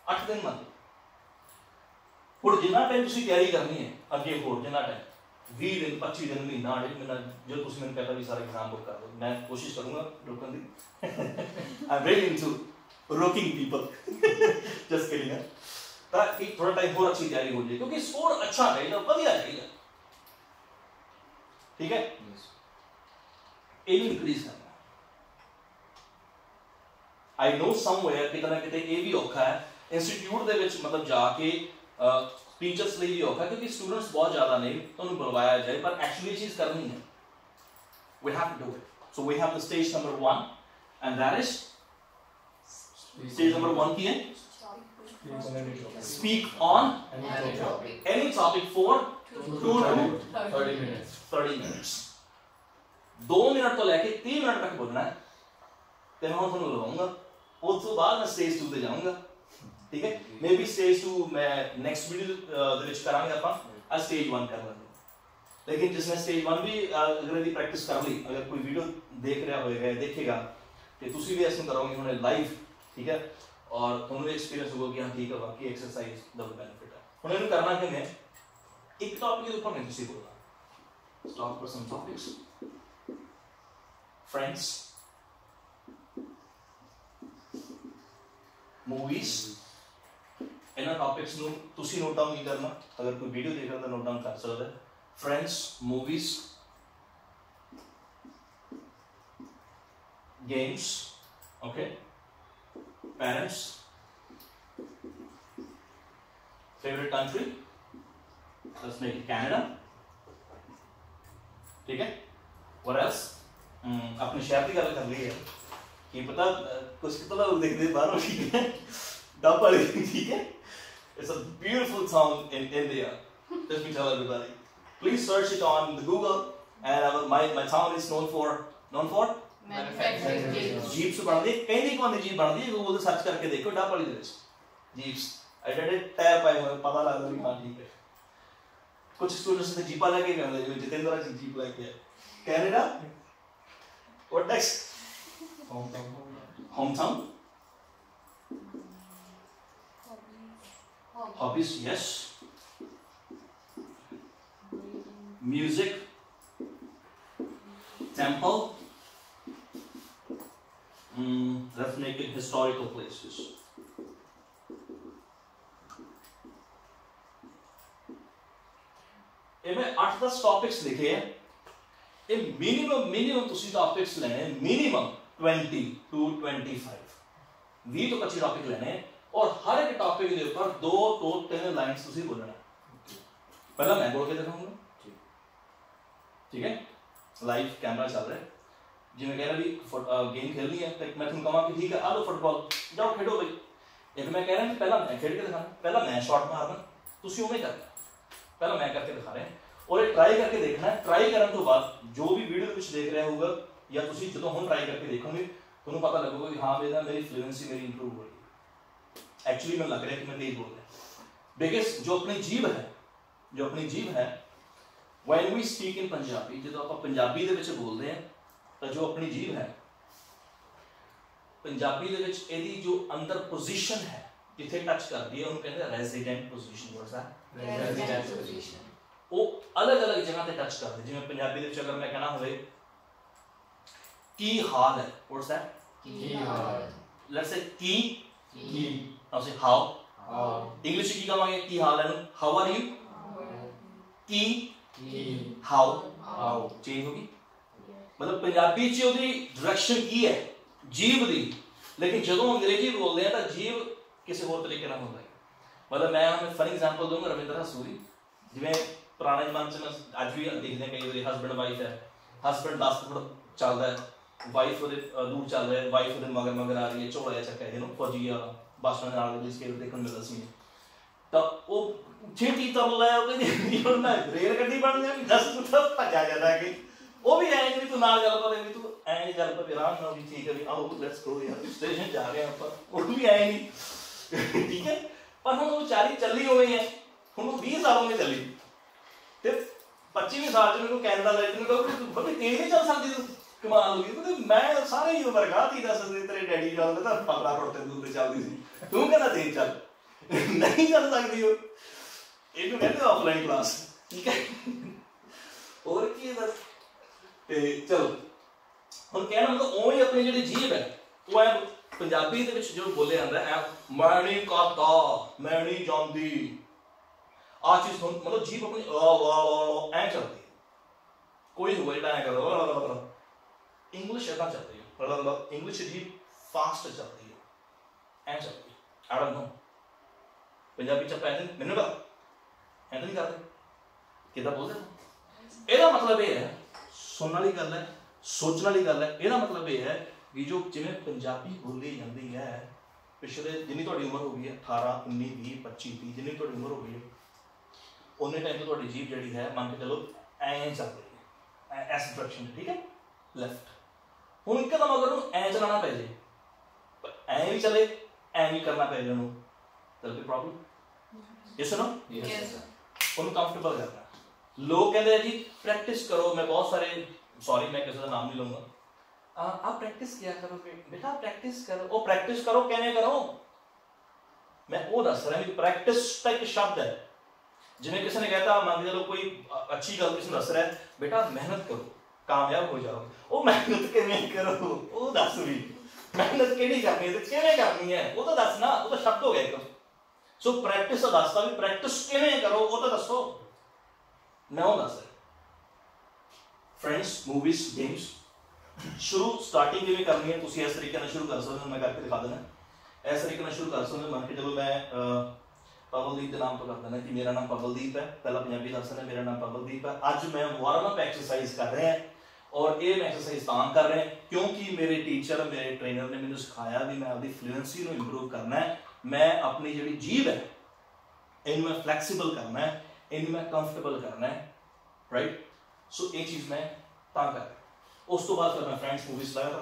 8 दिन मान हुण जिन्ना टाइम तुसी तैयारी करनी है अगे होर जिन्ना टाइम 20 दिन 25 दिन महीना 1.5 महीना जो तुसी मैंने कहता भी सारा एग्जाम बुक कर दो, मैं कोशिश करूंगा रोकने दी, I am very into rocking people just kidding, ताकि थोड़ा टाइम और अच्छी तैयारी हो जाए, क्योंकि स्कोर अच्छा चाहिए, बढ़िया चाहिए, ठीक है, ये इंक्रीज करना, आई नो समवेयर कितना ना कितने ये भी औखा है, इंस्टीट्यूट दे विच मतलब जाके टीचर्स लिए भी औखा, क्योंकि स्टूडेंट्स बहुत ज्यादा नहीं, तो उन्हें बुलवाया जाए, पर एक्चुअली चीज करनी है, we have to do it, so we have the stage number 1 and that is stage number 1 की है speak on any topic for 2 to 30 minutes. 30 minutes, 2 minute तो लेके 3 मिनट तक बोलना है, तो मैं थोड़ा लगाऊंगा, उस तो बाद मैं स्टेज 2 पे जाऊंगा, ठीक है, मे बी स्टेज 2 मैं नेक्स्ट वीडियो दे विच करांगे ਆਪਾਂ, आ स्टेज 1 कर लेंगे, लेकिन जिसने स्टेज 1 भी अगर दी प्रैक्टिस कर ली, अगर कोई वीडियो देख रहा होएगा देखेगा कि तुसी भी ऐसे करोगे हुणे लाइव, ठीक है, और तुहानू एक्सपीरियंस होगा कि हां ठीक है वाकई एक्सरसाइज दा बेनिफिट है, हुण इहनू करना किवें, एक टॉपिक के ऊपर नहीं तुसी बोलना, stop for some topics, friends, movies, इन्हां टॉपिक्स नू तुसी नोट डाउन नहीं करना, अगर कोई वीडियो देख रहा तो नोट डाउन कर सकदा है, friends, movies, games, okay, parents, favorite country, let's make it Canada, ठीक है, what else, अपने शहर की गल कर ली है कि पता कुछ कितना लोग देखते बाहर, ठीक है, डब वाली, ठीक है, it's a beautiful town in India, let me tell everybody, please search it on the Google, and my town is known for manufacturing jeeps बनदी, कहंदी कौन दी जीप बनदी, गूगल सर्च करके देखो डब वाली दे विच जीप्स एडेड टायर पाए हुए, पता लगदा भी हां ठीक है, कुछ स्टूडेंट्स ने जीपा लेके गए हैं, जो जितेंद्र जी जीप लेके आए, Canada, what next, home town, hobbies, yes. Music, temple, let's make it historical places. ਇਹ ਮੈਂ 8-10 ਟੌਪਿਕਸ ਲਿਖੇ ਹੈ। ਇਹ ਮਿਨੀਮਮ ਤੁਸੀਂ ਟੌਪਿਕਸ ਲੈਣੇ ਮਿਨੀਮਮ 20 to 25 20 ਤੋਂ 25 ਟੌਪਿਕ ਲੈਣੇ ਔਰ ਹਰ ਇੱਕ ਟੌਪਿਕ ਦੇ ਉੱਪਰ 2 ਤੋਂ 3 ਲਾਈਨਸ ਤੁਸੀਂ ਬੋਲਣਾ। ਪਹਿਲਾਂ ਮੈਂ ਬੋਲ ਕੇ ਦਿਖਾਉਂਗਾ, ਠੀਕ ਹੈ? ਲਾਈਵ ਕੈਮਰਾ ਚੱਲ ਰਿਹਾ। ਜਿਵੇਂ ਕਹਿ ਰਿਹਾ ਵੀ ਗੇਮ ਖੇਲਣੀ ਹੈ ਤਾਂ ਮੈਂ ਤੁਹਾਨੂੰ ਕਹਾਂ ਕਿ ਠੀਕ ਹੈ ਆ ਲਓ ਫੁੱਟਬਾਲ ਜਾਓ ਖੇਡੋ ਬਈ। ਇੱਕ ਮੈਂ ਕਹਿ ਰਿਹਾ ਕਿ ਪਹਿਲਾਂ ਮੈਂ ਖੇਡ ਕੇ ਦਿਖਾਣਾ, ਪਹਿਲਾਂ ਮੈਂ ਸ਼ਾਟ ਮਾਰਨਾ, ਤੁਸੀਂ ਉਵੇਂ ਕਰਨਾ। ਪਹਿਲਾਂ ਮੈਂ ਕਰਕੇ ਦਿਖਾ ਰਿਹਾ ਔਰ ਇਹ ਟਰਾਈ ਕਰਕੇ ਦੇਖਣਾ। ਟਰਾਈ ਕਰਨ ਤੋਂ ਬਾਅਦ ਜੋ ਵੀ ਵੀਡੀਓ ਦੇ ਵਿੱਚ ਦੇਖ ਰਿਹਾ ਹੋਊਗਾ ਜਾਂ ਤੁਸੀਂ ਜਦੋਂ ਹੁਣ ਟਰਾਈ ਕਰਕੇ ਦੇਖੋਗੇ ਤੁਹਾਨੂੰ ਪਤਾ ਲੱਗੂਗਾ ਕਿ ਹਾਂ ਮੇਰੀ ਫਲੂਐਂਸੀ ਮੇਰੀ ਇੰਪਰੂਵ ਹੋ ਰਹੀ ਹੈ। ਐਕਚੁਅਲੀ ਮੈਨੂੰ ਲੱਗ ਰਿਹਾ ਕਿ ਮੈਂ ਤੇਜ਼ ਬੋਲ ਰਿਹਾ ਬਿਕਾਜ਼ ਜੋ ਆਪਣੀ ਜੀਭ ਹੈ when we speak in Punjabi, ਜਦੋਂ ਆਪਾਂ ਪੰਜਾਬੀ ਦੇ ਵਿੱਚ ਬੋਲਦੇ ਹਾਂ ਤਾਂ ਜੋ ਆਪਣੀ ਜੀਭ ਹੈ ਪੰਜਾਬੀ ਦੇ ਵਿੱਚ ਇਹਦੀ ਜੋ ਅੰਦਰ ਪੋਜੀਸ਼ਨ ਹੈ ਜਿੱਥੇ ਟੱਚ ਕਰਦੀ ਹੈ ਉਹਨੂੰ ਕਹਿੰਦੇ ਆ resident position. What's that? Resident position. ਉਹ ਅਲੱਗ-ਅਲੱਗ ਜਗ੍ਹਾ ਤੇ ਟੱਚ ਕਰਦੇ। ਜਿਵੇਂ ਪੰਜਾਬੀ ਦੇ ਵਿੱਚ ਅਗਰ ਮੈਂ ਕਹਿਣਾ ਹੋਵੇ ਕੀ ਹਾਲ ਹੈ, ਵਾਟਸ दैट? ਕੀ ਹਾਲ। ਲੈਟਸ ਸੇ ਕੀ now say how. ਇੰਗਲਿਸ਼ ਕੀ ਕਹਾਂਗੇ ਕੀ ਹਾਲ ਹੈ ਨੂੰ? how are you? ਕੀ how ਚੇਂਜ ਹੋ ਗਈ। ਮਤਲਬ ਪੰਜਾਬੀ 'ਚ ਉਹਦੀ ਡਾਇਰੈਕਸ਼ਨ ਕੀ ਹੈ ਜੀਭ ਦੀ, ਲੇਕਿਨ ਜਦੋਂ ਅੰਗਰੇਜ਼ੀ ਬੋਲਦੇ ਆ ਤਾਂ ਜੀਭ ਕਿਸੇ ਹੋਰ ਤਰੀਕੇ ਨਾਲ ਹੁੰਦਾ ਹੈ। ਮਤਲਬ ਮੈਂ ਹੁਣ ਫਨ ਐਗਜ਼ਾਮਪਲ ਦਊਂਗਾ ਰਵਿੰਦਰ ਹਸੂਰੀ। ਜਿਵੇਂ ਪੁਰਾਣੇ ਜ਼ਮਾਨੇ 'ਚ ਮੈਂ ਅੱਜ ਵੀ ਦੇਖਦੇ ਹਾਂ ਕਈ ਵਾਰੀ ਹਸਬੈਂਡ ਵਾਈਫ ਹੈ, ਹਸਬੈਂਡ 10 ਫੁੱਟ ਚੱਲਦਾ ਹੈ, ਵਾਈਫ ਉਹਦੇ ਦੂਰ ਚੱਲ ਰਿਹਾ, ਵਾਈਫ ਉਹਦੇ ਮਗਰ ਆ ਰਹੀ ਹੈ, ਝੋਲਾ ਚੱਕਿਆ ਜਿਹਨੂੰ ਫੌਜੀ ਆ ਬੱਸ ਸਟੈਂਡ ਨਾਲ ਜਿਸ ਕੇ ਦੇਖਣ ਮਿਲਦਾ ਸੀ ਤਾਂ ਉਹ ਛੇਤੀ ਤੁਰ ਲੈ ਉਹ ਕਹਿੰਦੀ ਹੁਣ ਮੈਂ ਰੇਲ ਗੱਡੀ ਬਣ ਜਾਵਾਂਗੀ 10 ਫੁੱਟ ਭੱਜਿਆ ਜਾਂਦਾ ਕਿ ਉਹ ਵੀ ਐਂ ਨਹੀਂ ਤੂੰ ਨਾਲ ਗੱਲ ਪਵੇ ਵੀ ਤੂੰ ਐਂ ਨਹੀਂ ਗੱਲ ਪਵੇ ਆਰਾਮ ਨਾਲ ਵੀ ਠੀਕ ਹੈ ਵੀ ਆਓ ਲੈਟਸ ਗੋ ਯਾਰ ਸਟੇਸ਼ਨ ਜਾ ਰਹੇ ਆਪਾਂ ਉਹ ਵੀ ਐਂ ਨਹੀਂ ਠੀਕ ਹੈ। ਪਰ ਹੁਣ ਉਹ ਵਿਚਾਰੀ ਚੱਲੀ ਹੋਈ ਹੈ, ਹੁਣ ਉਹ 20 ਸਾਲ ਹੋ ਗਏ ਚੱਲੀ ਤੇ 25ਵੀਂ ਸਾਲ 'ਚ ਮੈਨੂੰ ਕੈਨੇਡਾ ਲੈ ਕੇ ਕਹੋ ਤੂੰ ਬੜੀ ਤੇਜ਼ ਨਹੀਂ ਚੱਲ ਸਕਦੀ ਤੂੰ ਕਮਾਲ ਹੋ ਗਈ ਕਿਉਂਕਿ ਮੈਂ ਸਾਰੇ ਹੀ ਉਮਰ ਗਾਤੀ ਦੱਸਦੇ ਤੇਰੇ ਡੈਡੀ ਚੱਲਦੇ ਤਾਂ 15 ਫੁੱਟ ਤੇ ਦੂਰ ਤੇ ਚੱਲਦੀ ਸੀ, ਤੂੰ ਕਹਿੰਦਾ ਤੇਜ਼ ਚੱਲ ਨਹੀਂ ਚੱਲ ਸਕਦੀ ਉਹ। ਇਹਨੂੰ ਕਹਿੰਦੇ ਆਫਲਾਈਨ ਕਲਾਸ, ਠੀਕ ਹੈ। ਹੋਰ ਕੀ ਹੈ ਤੇ ਚਲੋ ਹੁਣ ਕਹਿਣਾ ਮਤਲਬ ਉਵੇਂ ਆਪਣੀ ਜਿਹੜੀ ਜੀਭ ਹੈ ਉਹ ਐ ਪੰਜਾਬੀ ਦੇ ਵਿੱਚ ਜੋ ਬੋਲਿਆ ਜਾਂਦਾ ਐ ਮੈਂ ਨਹੀਂ ਕਰਦਾ ਮੈਂ ਨਹੀਂ ਜਾਂਦੀ ਆ ਚੀਜ਼ ਮਤਲਬ ਜੀਭ ਆਪਣੀ ਐ ਚੱਲਦੀ ਕੋਈ ਨਹੀਂ ਬੋਲਦਾ ਐ ਕਰਦਾ। ਇੰਗਲਿਸ਼ ਐਦਾਂ ਚੱਲਦੀ ਹੈ ਮਤਲਬ ਇੰਗਲਿਸ਼ ਜੀਭ ਫਾਸਟ ਚੱਲਦੀ ਹੈ ਐ ਚੱਲਦੀ ਹੈ। ਆਈ ਡੋਨਟ ਨੋ ਪੰਜਾਬੀ ਚ ਪੈਨ ਮੈਨੂੰ ਪਤਾ ਐਂ ਨਹੀਂ ਕਰਦੇ ਕਿੱਦਾਂ ਬੋਲਦੇ। ਇਹਦਾ ਮਤਲਬ ਇਹ ਹੈ ਸੁਣਨ ਵਾਲੀ ਗੱਲ ਹੈ ਸੋਚਣ ਵਾਲੀ ਗੱਲ ਹੈ। ਇਹਦਾ ਮਤਲਬ ਇਹ ਹੈ ਕਿ ਜੋ ਜਿਵੇਂ ਪੰਜਾਬੀ ਬੋਲੀ ਜਾਂਦੀ ਹੈ ਪਿਛਲੇ ਜਿੰਨੀ ਤੁਹਾਡੀ ਉਮਰ ਹੋ ਗਈ ਹੈ 18 19 20 25 30 ਜਿੰਨੀ ਤੁਹਾਡੀ ਉਮਰ ਹੋ ਗਈ ਹੈ ਉਨੇ ਟਾਈਮ ਤੋਂ ਤੁਹਾਡੀ ਜੀਭ ਜਿਹੜੀ ਹੈ ਮੰਨ ਕੇ ਚਲੋ ਐਂ ਚੱਲ ਰਹੀ ਹੈ ਐਸ ਡਾਇਰੈਕਸ਼ਨ ਠੀਕ ਹੈ ਲੈਫਟ। ਹੁਣ ਇੱਕਦਮ ਅਗਰ ਉਹਨੂੰ ਐਂ ਚਲਾਉਣਾ ਪੈ ਜੇ ਐਂ ਵੀ ਚਲੇ ਐਂ ਵੀ ਕਰਨਾ ਪੈ ਜੇ ਉਹਨੂੰ ਤਾਂ ਕੋਈ ਪ੍ਰੋਬਲਮ ਯੈਸ ਨੋ ਉਹਨੂੰ ਕੰਫਰਟੇਬਲ ਕਰਨਾ। ਲੋਕ ਕਹਿੰਦੇ ਆ ਜੀ ਪ੍ਰੈਕਟਿਸ ਕਰੋ। ਮੈਂ ਬਹੁਤ ਸਾਰੇ ਸੌਰੀ ਮੈਂ ਕਿਸੇ ਦਾ ਨਾਮ ਨਹੀਂ ਲਊਂਗਾ आप प्रैक्टिस किया करो बेटा प्रैक्टिस करो। ਉਹ ਪ੍ਰੈਕਟਿਸ ਕਰੋ ਕਿਵੇਂ ਕਰੋ ਮੈਂ ਉਹ ਦੱਸ ਰਿਹਾ ਵੀ ਪ੍ਰੈਕਟਿਸ ਤਾਂ ਇੱਕ ਸ਼ਬਦ ਹੈ। ਜਿਵੇਂ ਕਿਸੇ ਨੇ ਕਹਿਤਾ ਮੰਨ ਕੇ ਚਲੋ ਕੋਈ ਅੱਛੀ ਗੱਲ ਕਿਸੇ ਨੂੰ ਦੱਸ ਰਿਹਾ ਬੇਟਾ ਮਿਹਨਤ ਕਰੋ ਕਾਮਯਾਬ ਹੋ ਜਾਓ। ਉਹ ਮਿਹਨਤ ਕਿਵੇਂ ਕਰੋ ਉਹ ਦੱਸ ਵੀ ਮਿਹਨਤ ਕਿਹੜੀ ਕਰਨੀ ਹੈ ਤੇ ਕਿਵੇਂ ਕਰਨੀ ਹੈ ਉਹ ਤਾਂ ਦੱਸ ਨਾ। ਉਹ ਤਾਂ ਸ਼ਬਦ ਹੋ ਗਿਆ ਇੱਕ। ਸੋ ਪ੍ਰੈਕਟਿਸ ਦਾ ਦੱਸਦਾ ਵੀ ਪ੍ਰੈਕਟਿਸ ਕਿਵੇਂ ਕਰੋ ਉਹ ਤਾਂ ਦੱਸੋ ਮੈਂ ਉਹ ਦੱਸ ਰਿਹਾ। ਫਰੈਂਡਸ ਮੂਵੀਜ਼ ਗੇਮਸ ਸ਼ੁਰੂ ਸਟਾਰਟਿੰਗ ਕਿਵੇਂ ਕਰਨੀ ਹੈ ਤੁਸੀਂ ਇਸ ਤਰੀਕੇ ਨਾਲ ਸ਼ੁਰੂ ਕਰ ਸਕਦੇ ਹੋ। ਮੈਂ ਕਰਕੇ ਦਿਖਾ ਦੇਣਾ ਇਸ ਤਰੀਕੇ ਨਾਲ ਸ਼ੁਰੂ ਕਰ ਸਕਦੇ ਹੋ। ਮੰਨ ਕੇ ਚਲੋ ਮੈਂ ਪਵਲਦੀਪ ਦੇ ਨਾਮ ਤੋਂ ਕਰ ਦੇਣਾ ਕਿ ਮੇਰਾ ਨਾਮ ਪਵਲਦੀਪ ਹੈ। ਪਹਿਲਾਂ ਪੰਜਾਬੀ ਦੱਸ ਦੇਣਾ ਮੇਰਾ ਨਾਮ ਪਵਲਦੀਪ ਹੈ। ਅੱਜ ਮੈਂ ਵਾਰਮ ਅਪ ਐਕਸਰਸਾਈਜ਼ ਕਰ ਰਿਹਾ ਔਰ ਇਹ ਮੈਂ ਐਕਸਰਸਾਈਜ਼ ਤਾਂ ਕਰ ਰਿਹਾ ਕਿਉਂਕਿ ਮੇਰੇ ਟੀਚਰ ਮੇਰੇ ਟ੍ਰੇਨਰ ਨੇ ਮੈਨੂੰ ਸਿਖਾਇਆ ਵੀ ਮੈਂ ਆਪਣੀ ਫਲੂਐਂਸੀ ਨੂੰ ਇੰਪਰੂਵ ਕਰਨਾ ਹੈ। ਮੈਂ ਆਪਣੀ ਜਿਹੜੀ ਜੀਭ ਹੈ ਇਹਨੂੰ ਮੈਂ ਫਲੈਕਸੀਬਲ ਕਰਨਾ ਹੈ ਇਹਨੂੰ ਮੈਂ ਕੰਫਰਟੇਬਲ ਕਰਨਾ ਹੈ ਰਾਈਟ। ਸੋ ਇਹ ਚੀਜ਼ ਮੈਂ ਤਾਂ ਕਰ ਰਿਹਾ। ਉਸ ਤੋਂ ਬਾਅਦ ਫਿਰ ਮੈਂ ਫਰੈਂਡਸ ਮੂਵੀਜ਼ ਲਾਇਆ ਤਾਂ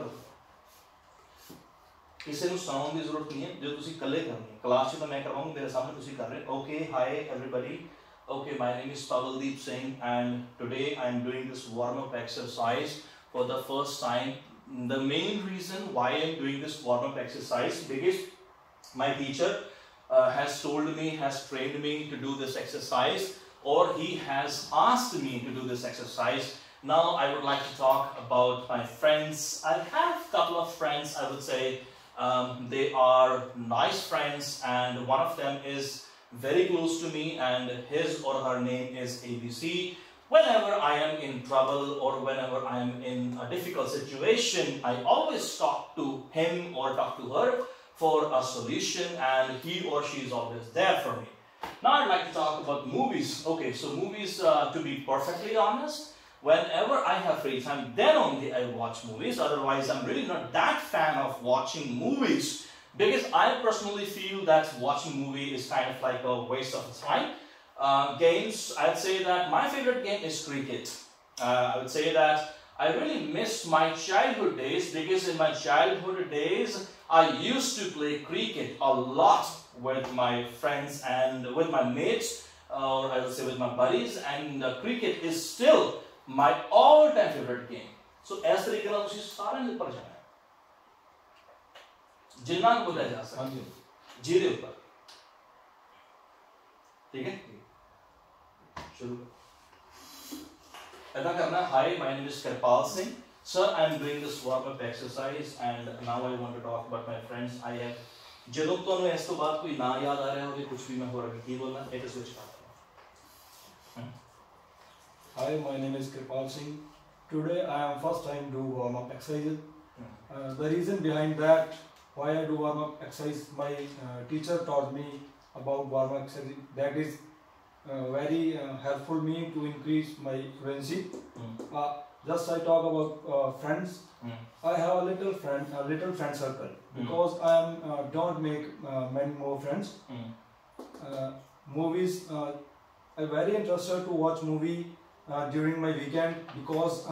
ਕਿਸੇ ਨੂੰ ਸੁਣਾਉਣ ਦੀ ਜ਼ਰੂਰਤ ਨਹੀਂ ਹੈ ਜੋ ਤੁਸੀਂ ਇਕੱਲੇ ਕਰਨੀ ਹੈ। ਕਲਾਸ 'ਚ ਤਾਂ ਮੈਂ ਕਰਵਾਉਂਗਾ ਮੇਰੇ ਸਾਹਮਣੇ ਤੁਸੀਂ ਕਰ ਰਹੇ okay high everybody okay my name is Pawaldeep Singh and today I am doing this warm up exercise for the first time. The main reason why I am doing this warm up exercise because my teacher has told me, has trained me to do this exercise, or he has asked me to do this exercise. Now I would like to talk about my friends. I have a couple of friends, I would say. They are nice friends, and one of them is very close to me, and his or her name is ABC. Whenever I am in trouble or whenever I am in a difficult situation, I always talk to him or talk to her for a solution, and he or she is always there for me. Now I'd like to talk about movies. Okay, so movies, to be perfectly honest, whenever I have free time, then only I watch movies. Otherwise, I'm really not that fan of watching movies, because I personally feel that watching movie is kind of like a waste of time. Games, I'd say that my favorite game is cricket. I would say that I really miss my childhood days, because in my childhood days I used to play cricket a lot with my friends and with my mates, or I would say with my buddies, and cricket is still my all-time favorite game. So as तरीके ना उसी सारे ने पर जाना है, जिन्ना को बोला जा सकता है, जीरे ऊपर, ठीक है? शुरू ऐसा करना. Hi, my name is Kirpal Singh. Sir, I am doing this warm-up exercise, and now I want to talk about my friends. I have. ਜਦੋਂ ਤੁਹਾਨੂੰ ਇਸ ਤੋਂ ਬਾਅਦ ਕੋਈ ਨਾਂ याद आ रहा होवे, कुछ भी मैं हो रहा है, की बोलना है तो स्विच करता हूँ. Hi, my name is Kirpal Singh. Today I am first time do warm-up exercises. The reason behind that, why I do warm-up exercise, my teacher taught me about warm-up exercise. That is very helpful me to increase my fluency. Just I talk about friends. I have a little friend circle, because I am don't make many more friends. Movies, I'm very interested to watch movie during my weekend, because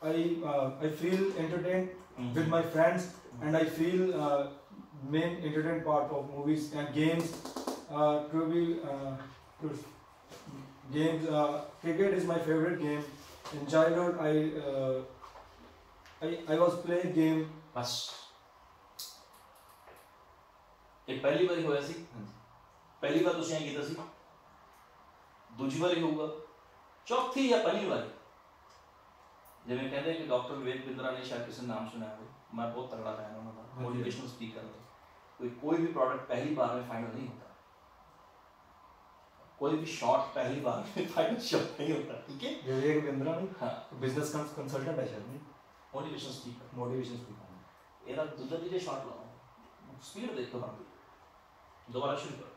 I feel entertained with my friends, and I feel main entertained part of movies and games. Games, cricket is my favorite game. In childhood, I was playing game. बस एक पहली बारी होया सी, पहली बार तुसीं कीता सी, दूजी बारी होगा, चौथी या पहली बारी. जिवें कहते हैं कि डॉक्टर विवेक बिंद्रा ने शायद किसी नाम सुना है, मैं बहुत तगड़ा फैन हूं उनका, मोटिवेशनल स्पीकर है. कोई भी प्रोडक्ट पहली बार में फाइनल नहीं होता, कोई भी शॉट पहली बार में फाइनल शॉट नहीं होता. ठीक है, विवेक बिंद्रा नहीं, हाँ, बिजनेस कंसल्टेंट है शायद, मोटिवेशनल स्पीकर. मोटिवेशन एरा दूसरा दीजिए शॉट लाओ, स्पीड देखो ना, दोबारा शुरू करो.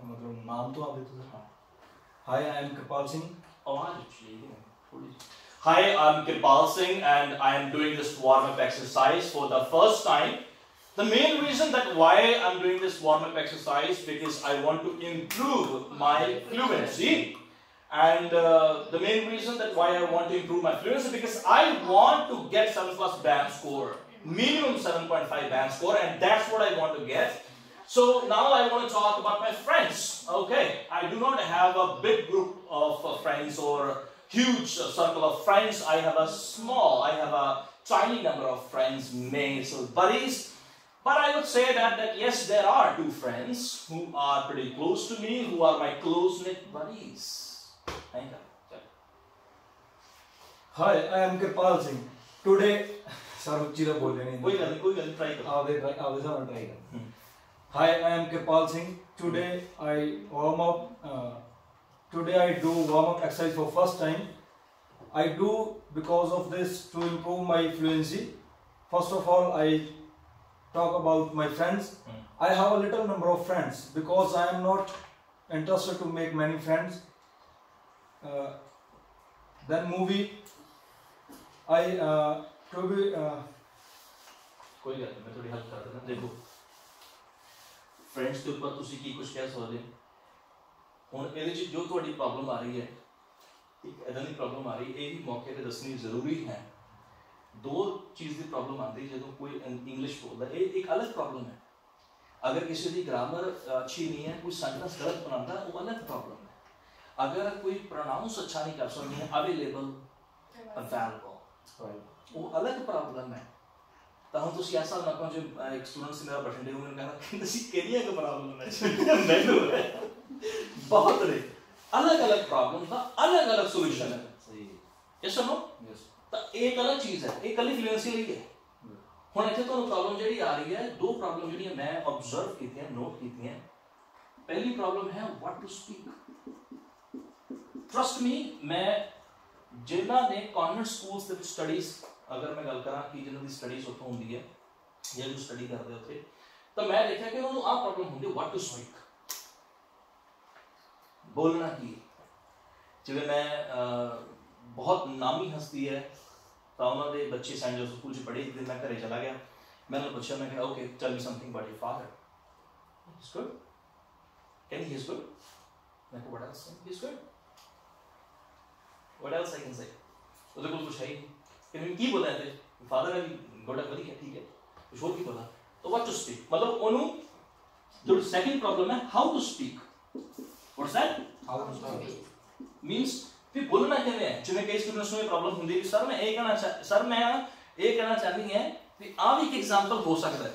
मतलब नाम तो आप देते थे. हाँ. Hi, I am Kirpal Singh. आवाज अच्छी है थोड़ी. Hi, I'm Kirpal Singh, and I am doing this warm-up exercise for the first time. The main reason that why I'm doing this warm-up exercise, because I want to improve my fluency. And the main reason that why I want to improve my fluency, because I want to get 7+ band score, minimum 7.5 band score, and that's what I want to get. So now I want to talk about my friends. Okay, I do not have a big group of friends or huge circle of friends. I have a tiny number of friends, mates or buddies. But I would say that yes, there are 2 friends who are pretty close to me, who are my close-knit buddies. Thank you. Hi, I am Kirpal Singh. Today, sir, uchira bol rahe hain. कोई गल try करो. आप सारा try करो. Hi, I am Kirpal Singh. Today I do warm-up exercise for first time. I do because of this to improve my fluency. First of all, I talk about my friends. I have a little number of friends, because I am not interested to make many friends. Then movie, I to be कोई गल नहीं, मैं थोड़ी help कर देना. देखो friends के ऊपर ਤੁਸੀਂ ਕੀ ਕੁਝ ਕਹਿ ਸਕਦੇ ਹੋ. ਹੁਣ ਇਹਦੇ ਵਿੱਚ ਜੋ ਤੁਹਾਡੀ ਪ੍ਰੋਬਲਮ ਆ ਰਹੀ ਹੈ, ਇੱਕ ਇਦਾਂ ਦੀ ਪ੍ਰੋਬਲਮ ਆ ਰਹੀ, ਇਹ ਵੀ ਮੌਕੇ ਤੇ ਦੱਸਣੀ ਜ਼ਰੂਰੀ ਹੈ. 2 ਚੀਜ਼ ਦੀ ਪ੍ਰੋਬਲਮ ਆਉਂਦੀ ਜਦੋਂ ਕੋਈ ਇੰਗਲਿਸ਼ ਬੋਲਦਾ, ਇਹ ਇੱਕ ਅਲੱਗ ਪ੍ਰੋਬਲਮ ਹੈ. अगर किसी की ग्रामर अच्छी नहीं है, कोई सेंटेंस गलत बनाता है, वो अलग प्रॉब्लम है. अगर कोई प्रोनाउंस अच्छा नहीं कर सकते, अवेलेबल, अवेलेबल, वो अलग प्रॉब्लम है. ਤਾਂ ਹੁਣ ਤੁਸੀਂ ਐਸਾ ਨਾ ਕਹੋ, ਜੋ ਇੱਕ ਸਟੂਡੈਂਟ ਸੀ ਮੇਰਾ ਬਠਿੰਡੇ, ਉਹ ਮੈਨੂੰ ਕਹਿੰਦਾ ਕਿ ਤੁਸੀਂ ਕਿਹੜੀਆਂ ਕਿ ਪ੍ਰੋਬਲਮ ਹੈ ਮੈਨੂੰ ਹੈ ਬਹੁਤ ਨੇ अलग-अलग प्रॉब्लम का अलग-अलग सॉल्यूशन है। सही यस और नो? यस। तो एक अलग चीज है, एक कली फ्लुएंसी ਲਈ ਹੈ। ਹੁਣ ਇੱਥੇ ਤੁਹਾਨੂੰ ਪ੍ਰੋਬਲਮ ਜਿਹੜੀ ਆ ਰਹੀ ਹੈ, ਦੋ ਪ੍ਰੋਬਲਮ ਜਿਹੜੀਆਂ ਮੈਂ ਆਬਜ਼ਰਵ ਕੀਤੀਆਂ, ਨੋਟ ਕੀਤੀਆਂ। ਪਹਿਲੀ ਪ੍ਰੋਬਲਮ ਹੈ what to speak. Trust me, मैं ਜਿਨ੍ਹਾਂ ਨੇ ਕਨਵੈਂਟ ਸਕੂਲਸ ਦੇ ਵਿੱਚ ਸਟੱਡੀਜ਼, ਅਗਰ ਮੈਂ ਗੱਲ ਕਰਾਂ ਕਿ ਜਿਨ੍ਹਾਂ ਦੀ ਸਟੱਡੀਜ਼ ਉੱਥੋਂ ਹੁੰਦੀ ਹੈ ਜਾਂ ਜੋ ਸਟੱਡੀ ਕਰਦੇ ਉੱਥੇ, ਤਾਂ ਮੈਂ ਦੇਖਿਆ ਕਿ ਉਹਨਾਂ ਨੂੰ ਆਹ ਪ੍ਰੋਬਲਮ ਹੁੰਦੀ ਹੈ, व्हाट टू स्पीक, बोलना की। जिवें मैं बहुत नामी हस्ती है तो उन्होंने बच्चे सेंट जोसेफ स्कूल च पढ़े, एक दिन मैं घरे चला गया, मैंने पूछा, मैं कहा okay tell me something about your father. He is good, can he is good, मैं कहा what else, he is good, what else I can say, ਉਹਦੇ ਕੋਲ ਕੁਝ ਹੈ ਹੀ ਨਹੀਂ। ਕਿ ਕੀ ਬੋਲਦਾ ਹੈ, ਫਾਦਰ ਹੈ ਗੁੱਡ ਹੈ, ਵਧੀਆ ਠੀਕ ਹੈ, ਕੁਝ ਹੋਰ ਕੀ ਬੋਲਦਾ। ਤਾਂ ਵਾਟ ਟੂ ਸਪੀਕ, ਮਤਲਬ ਉਹਨੂੰ ਜੋ ਸੈਕਿੰਡ ਪ੍ਰੋਬਲਮ ਹੈ, how to speak. What's that? How to speak means ਵੀ ਬੋਲਣਾ ਕਿਵੇਂ ਹੈ। ਜਿਵੇਂ ਕਈ ਸਟੂਡੈਂਟਸ ਨੂੰ ਇਹ ਪ੍ਰੋਬਲਮ ਹੁੰਦੀ ਵੀ ਸਰ ਮੈਂ ਇਹ ਕਹਿਣਾ ਚਾਹੁੰਦੀ ਹਾਂ ਵੀ ਆਹ ਵੀ ਇੱਕ ਐਗਜ਼ਾਮਪਲ ਹੋ ਸਕਦਾ ਹੈ।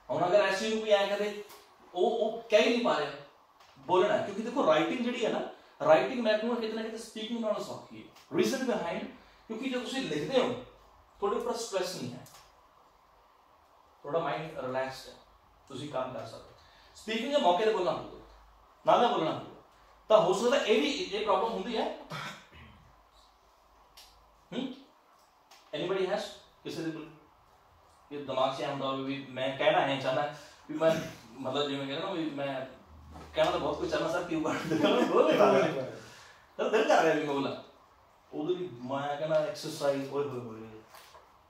ਹੁਣ ਅਗਰ ਐਸੀ ਨੂੰ ਵੀ ਆਇਆ ਕਦੇ ਉਹ ਕਹਿ ਹੀ ਨਹੀਂ ਪਾ ਰਿਹਾ, ਬੋਲਣਾ, ਕਿਉਂਕਿ ਦੇਖੋ ਰਾਈਟਿੰਗ ਜਿਹੜੀ ਹੈ ਨਾ, ਰਾਈਟਿੰਗ ਮੈਂ ਕਹੂੰਗਾ ਕਿਤੇ ਨਾ ਕਿਤੇ ਸਪੀਕਿੰਗ ਨਾਲੋਂ ਸੌਖੀ ਹੈ। ਰੀਜ਼ਨ ਬਿਹਾਈਂਡ, ਕਿਉਂਕਿ ਜਦੋਂ ਤੁਸੀਂ ਲਿਖਦੇ ਹੋ ਤੁਹਾਡੇ ਉੱਪਰ ਸਟ੍ਰੈਸ ਨਹੀਂ ਹੈ, ਤੁਹਾਡਾ ਮਾਈਂਡ ਰਿਲੈਕਸਡ ਹੈ, ਤੁਸੀਂ ਕੰਮ ਕਰ ਸਕਦੇ। ਸਪੀਕਿੰਗ ਦੇ ਮੌਕੇ ਤੇ ਬੋਲਣਾ ਪਊਗਾ, ਨਾਲ ਬੋਲਣਾ ਪਊਗਾ, ਤਾਂ ਹੋ ਸਕਦਾ ਇਹ ਵੀ ਇਹ ਪ੍ਰੋਬਲਮ ਹੁੰਦੀ ਹੈ। ਐਨੀਬਡੀ ਹੈਜ਼, ਕਿਸੇ ਦੇ ਇਹ ਦਿਮਾਗ 'ਚ ਆਉਂਦਾ ਹੋਵੇ ਵੀ ਮੈਂ ਕਹਿਣਾ ਹੈ, ਚਾਹੁੰਦਾ ਵੀ ਮੈਂ, ਮਤਲਬ ਜਿਵੇਂ ਕਹਿੰਦਾ ਨਾ ਵੀ ਮੈਂ ਕਹਿਣਾ ਤਾਂ ਬਹੁਤ ਕੁਝ ਚਾਹੁੰਦਾ ਸਰ, ਕਿਉਂ ਬੋਲ ਤਾਂ ਦਿਲ ਕਰ ਰਿਹਾ ਵੀ ਮੈਂ ਬੋਲਾਂ। ਉਹਦੇ ਲਈ ਮੈਂ ਕਹਿੰਦਾ ਐਕਸਰਸਾਈਜ਼ ਹੋਏ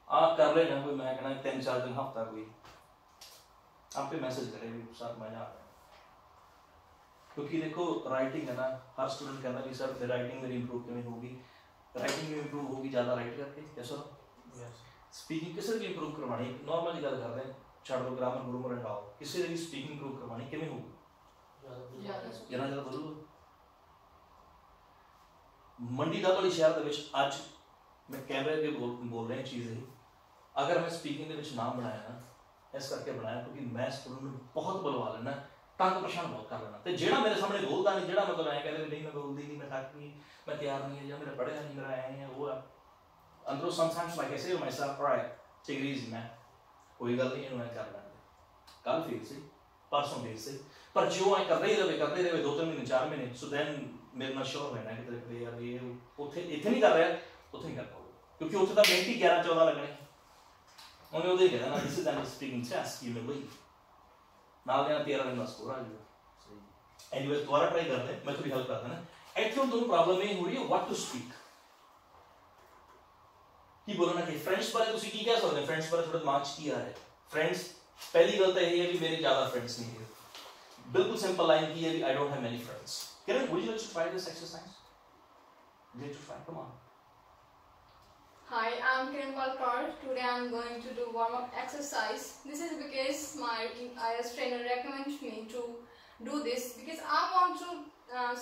ਆਹ ਕਰ ਲੈ ਨਾ ਕੋਈ, ਮੈਂ ਕਹਿੰਦਾ 3-4 ਦਿਨ ਹਫ਼ਤਾ ਕੋਈ आप पे मैसेज करे भी सर मैं जा रहा हूँ। क्योंकि देखो राइटिंग है ना, हर स्टूडेंट कहता है कि सर राइटिंग मेरी इंप्रूव क्यों होगी, राइटिंग में इंप्रूव होगी ज़्यादा राइट करके, कैसा स्पीकिंग किसी भी इंप्रूव करवानी, नॉर्मल जी गल करते हैं, छड़ दो ग्रामर ग्रूमर हटाओ, किसी भी स्पीकिंग इंप्रूव करवानी किवें होगी, ज़्यादा बोलो। मंडी दा वाली शहर दे विच अज मैं कैमरे अगे बोल रहा चीज़ है, अगर मैं स्पीकिंग दे विच नाम बनाया ना, इस करके बनाया क्योंकि मैं स्टूडेंट बहुत बुलवा लेना, तंग परेशान बहुत कर लेना, तो जो मेरे सामने बोलता नहीं, जो मतलब ऐ कहते नहीं मैं बोलती नहीं, मैं थक गई, मैं तैयार नहीं है, या मेरा पढ़िया नहीं, मेरा ऐ है वो है, अंदरों sometimes like I say myself alright take it easy, मैं कोई गल नहीं, इन्होंने कर लेंगे, कल फेल से परसों फेल से, पर जो ऐ करते ही रहे 2-3 महीने 4 महीने, सो दैन मेरे नाल श्योर होना कि तेरे यार ये उत्थे इत्थे नहीं कर रहा, उत्थे नहीं कर पाओगे, क्योंकि उत्थे तो मिनट ही 11-14 लगने। उन्हें उधर कहना ना, this is the speaking test, you may leave नाल देना 13 दिन का स्कोर आ जाएगा। सही एनीवे दोबारा ट्राई करते हैं, मैं थोड़ी हेल्प करता ना। एक्चुअल दोनों प्रॉब्लम ये हो रही है व्हाट टू स्पीक, की बोलना कि फ्रेंड्स बारे ਤੁਸੀਂ ਕੀ ਕਹਿ ਸਕਦੇ ਹੋ, फ्रेंड्स बारे थोड़ा दिमाग च की आ रहा है। फ्रेंड्स पहली गल तो यही है कि मेरे ज्यादा फ्रेंड्स नहीं है, बिल्कुल सिंपल लाइन की है कि I don't have many friends. Kiran would you like to try this exercise, let's to try, come on. Hi, I'm Kiran Palkar. Today I'm going to do warm-up exercise. This is because my IELTS trainer recommends me to do this because I want to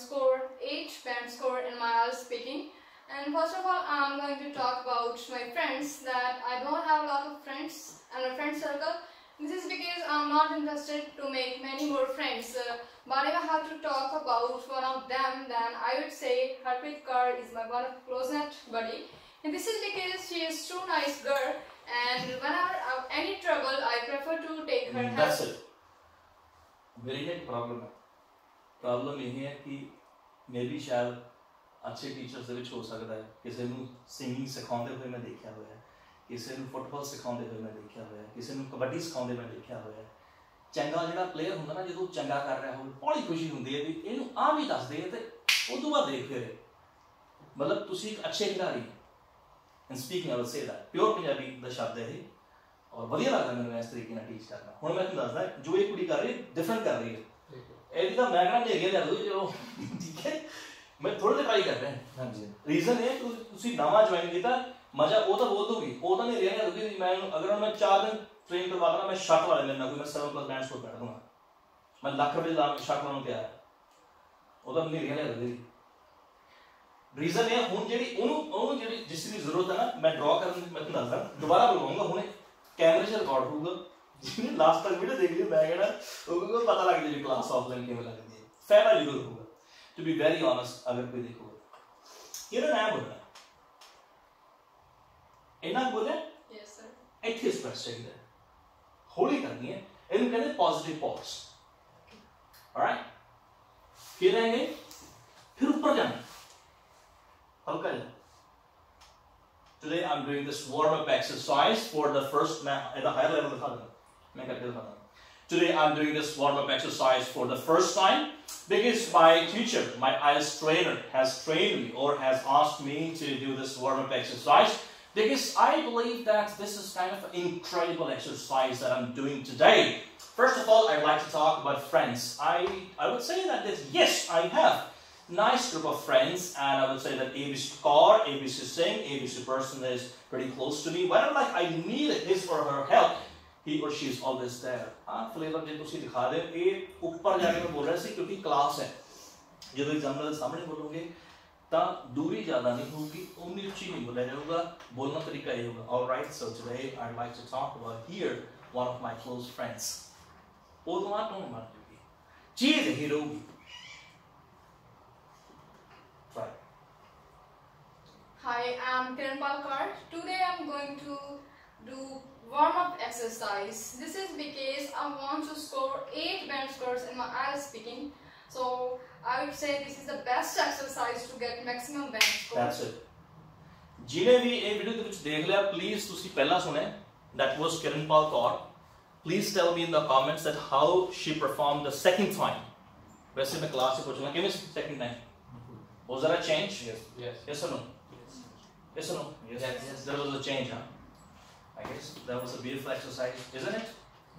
score 8 band score in my IELTS speaking. And first of all, I'm going to talk about my friends, that I don't have a lot of friends and a friend circle. This is because I'm not interested to make many more friends. But if I have to talk about one of them, then I would say Harpreet Kaur is my one of close-knit buddy. And this is because she is so nice girl, and whenever I have any trouble, I prefer to take her help. That's it. मेरी एक problem है, problem ये है कि मैं भी शायद अच्छे टीचर्स ਦੇ ਵਿੱਚ ਹੋ ਸਕਦਾ ਹੈ, ਕਿਸੇ ਨੂੰ ਸਿੰਗਿੰਗ ਸਿਖਾਉਂਦੇ ਹੋਏ ਮੈਂ ਦੇਖਿਆ ਹੋਇਆ ਹੈ, ਕਿਸੇ ਨੂੰ ਫੁੱਟਬਾਲ ਸਿਖਾਉਂਦੇ ਹੋਏ ਮੈਂ ਦੇਖਿਆ ਹੋਇਆ ਹੈ, ਕਿਸੇ ਨੂੰ ਕਬੱਡੀ ਸਿਖਾਉਂਦੇ ਮੈਂ ਦੇਖਿਆ ਹੋਇਆ ਹੈ। ਚੰਗਾ ਜਿਹੜਾ ਪਲੇਅਰ ਹੁੰਦਾ ਨਾ, ਜਦੋਂ ਚੰਗਾ ਕਰ ਰਿਹਾ ਹੋਵੇ ਬੜੀ ਖੁਸ਼ੀ ਹੁੰਦੀ ਹੈ ਵੀ ਇਹਨੂੰ ਆ ਵੀ ਦੱਸ ਦੇ, ਤੇ ਉਸ ਤੋਂ ਬਾਅਦ ਦੇਖ ਫਿਰ ਮਤਲਬ ਤੁਸੀਂ ਇੱਕ ਅੱਛੇ ਖਿਡਾਰੀ। And speaking, I will say that pure Punjabi ਦਾ ਸ਼ਬਦ ਹੈ ਇਹ, ਔਰ ਵਧੀਆ ਲੱਗਦਾ ਮੈਨੂੰ ਇਸ ਤਰੀਕੇ ਨਾਲ ਟੀਚ ਕਰਨਾ। ਹੁਣ ਮੈਂ ਤੁਹਾਨੂੰ ਦੱਸਦਾ ਜੋ ਇਹ ਕੁੜੀ ਕਰ ਰਹੀ ਹੈ, ਡਿਫਰੈਂਟ ਕਰ ਰਹੀ ਹੈ, ਇਹਦੀ ਤਾਂ ਮੈਂ ਕਹਿੰਦਾ ਨੇਰੀਆਂ ਲਿਆ ਦੋ ਚਲੋ, ਠੀਕ ਹੈ, ਮੈਂ ਥੋੜਾ ਜਿਹਾ ਟਰਾਈ ਕਰ ਰਿਹਾ। ਹਾਂਜੀ, ਰੀਜ਼ਨ ਇਹ ਤੁਸੀਂ ਨਵਾਂ ਜੁਆਇਨ ਕੀਤਾ, ਮਜ਼ਾ ਉਹ ਤਾਂ ਬੋਲ ਦੂਗੀ, ਉਹ ਤਾਂ ਨੇਰੀਆਂ ਲਿਆ ਦੂਗੀ। ਮੈਂ ਅਗਰ ਮੈਂ 4 ਦਿਨ ਟ੍ਰੇਨ ਕਰਵਾ ਦਾਂ, ਮੈਂ ਸ਼ੱਟ ਵਾਲੇ ਮੇਰੇ ਨਾਲ ਕੋਈ, ਮੈਂ 7+ ਬੈਂਡ ਸਕੋਰ ਕੱਢ ਦੂੰਗਾ, ਮੈਂ ਲੱਖ ਰੁਪਏ ਲਾ ਸ਼ੱਟ ਲਾਉਣ ਨੂੰ ਤਿਆਰ, ਉਹ ਤਾਂ ਨੇਰੀਆਂ ਲਿਆ ਦੂਗੀ। रीजन है हुन जेडी ओनु जेडी जिस दी जरूरत है ना मैं ड्रॉ करन मैं तुम दसदा दोबारा बुलाऊंगा हुने कैमरे से रिकॉर्ड होगा जिन्हें लास्ट तक वीडियो देख लियो मैं कहना उनको पता लग जाए क्लास ऑफलाइन केवल लगदी है फायदा जरूर होगा टू बी वेरी ऑनेस्ट अगर कोई देखोगे ये ना बोलना इना बोले Yes, sir. ਇੱਥੇ ਸਪੈਸ ਚਾਹੀਦਾ ਹੈ ਹੌਲੀ ਕਰਨੀ ਹੈ ਇਹਨੂੰ ਕਹਿੰਦੇ ਪੋਜ਼ਿਟਿਵ ਪੌਜ਼ ਆਲਰਾਈਟ ਫਿਰ ਆएंगे फिर ऊपर जाना हल्का जाना today I'm doing this warm up exercise for the first मैं at a higher level दिखा दूंगा मैं करके दिखा दूंगा today I'm doing this warm up exercise for the first time because my teacher my IELTS trainer has trained me or has asked me to do this warm up exercise because I believe that this is kind of an incredible exercise that I'm doing today. First of all, I'd like to talk about friends. I would say that yes, I have nice group of friends, and I would say that ABC Kaur, ABC Singh, ABC person is pretty close to me. Whenever I need his or her help, he or she is always there. Flavor je tusi dikha de ye upar jaake main bol raha si kyunki class hai. Jadon exam के सामने बोलोगे ता दूरी ज़्यादा नहीं होगी उन्नी उच्ची नहीं बोला जाएगा बोलना तरीका ये होगा alright so today I'd like to talk about here one of my close friends वो तो आप टोन मार चुकी चीज़ ही रोगी try Hi, I'm Kiranpal Kaur. Today I'm going to do warm-up exercise. This is because I want to score 8 band scores in my IELTS speaking. So I would say this is the best exercise to get maximum band score. that's it जिन्हें भी ये video के कुछ देख लिया please तुसी पहला सुने that was Kiranpal Kaur please tell me in the comments that how she performed the second time वैसे मैं क्लास से पूछूंगा कि second time was there a change yes or no yes or no yes there was a change I guess that was a beautiful exercise isn't it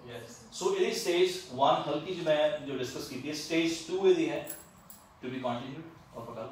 Yes. so it is stage 1 हल्की जो मैं जो discuss की थी stage 2 यदि है to be continued और पकड़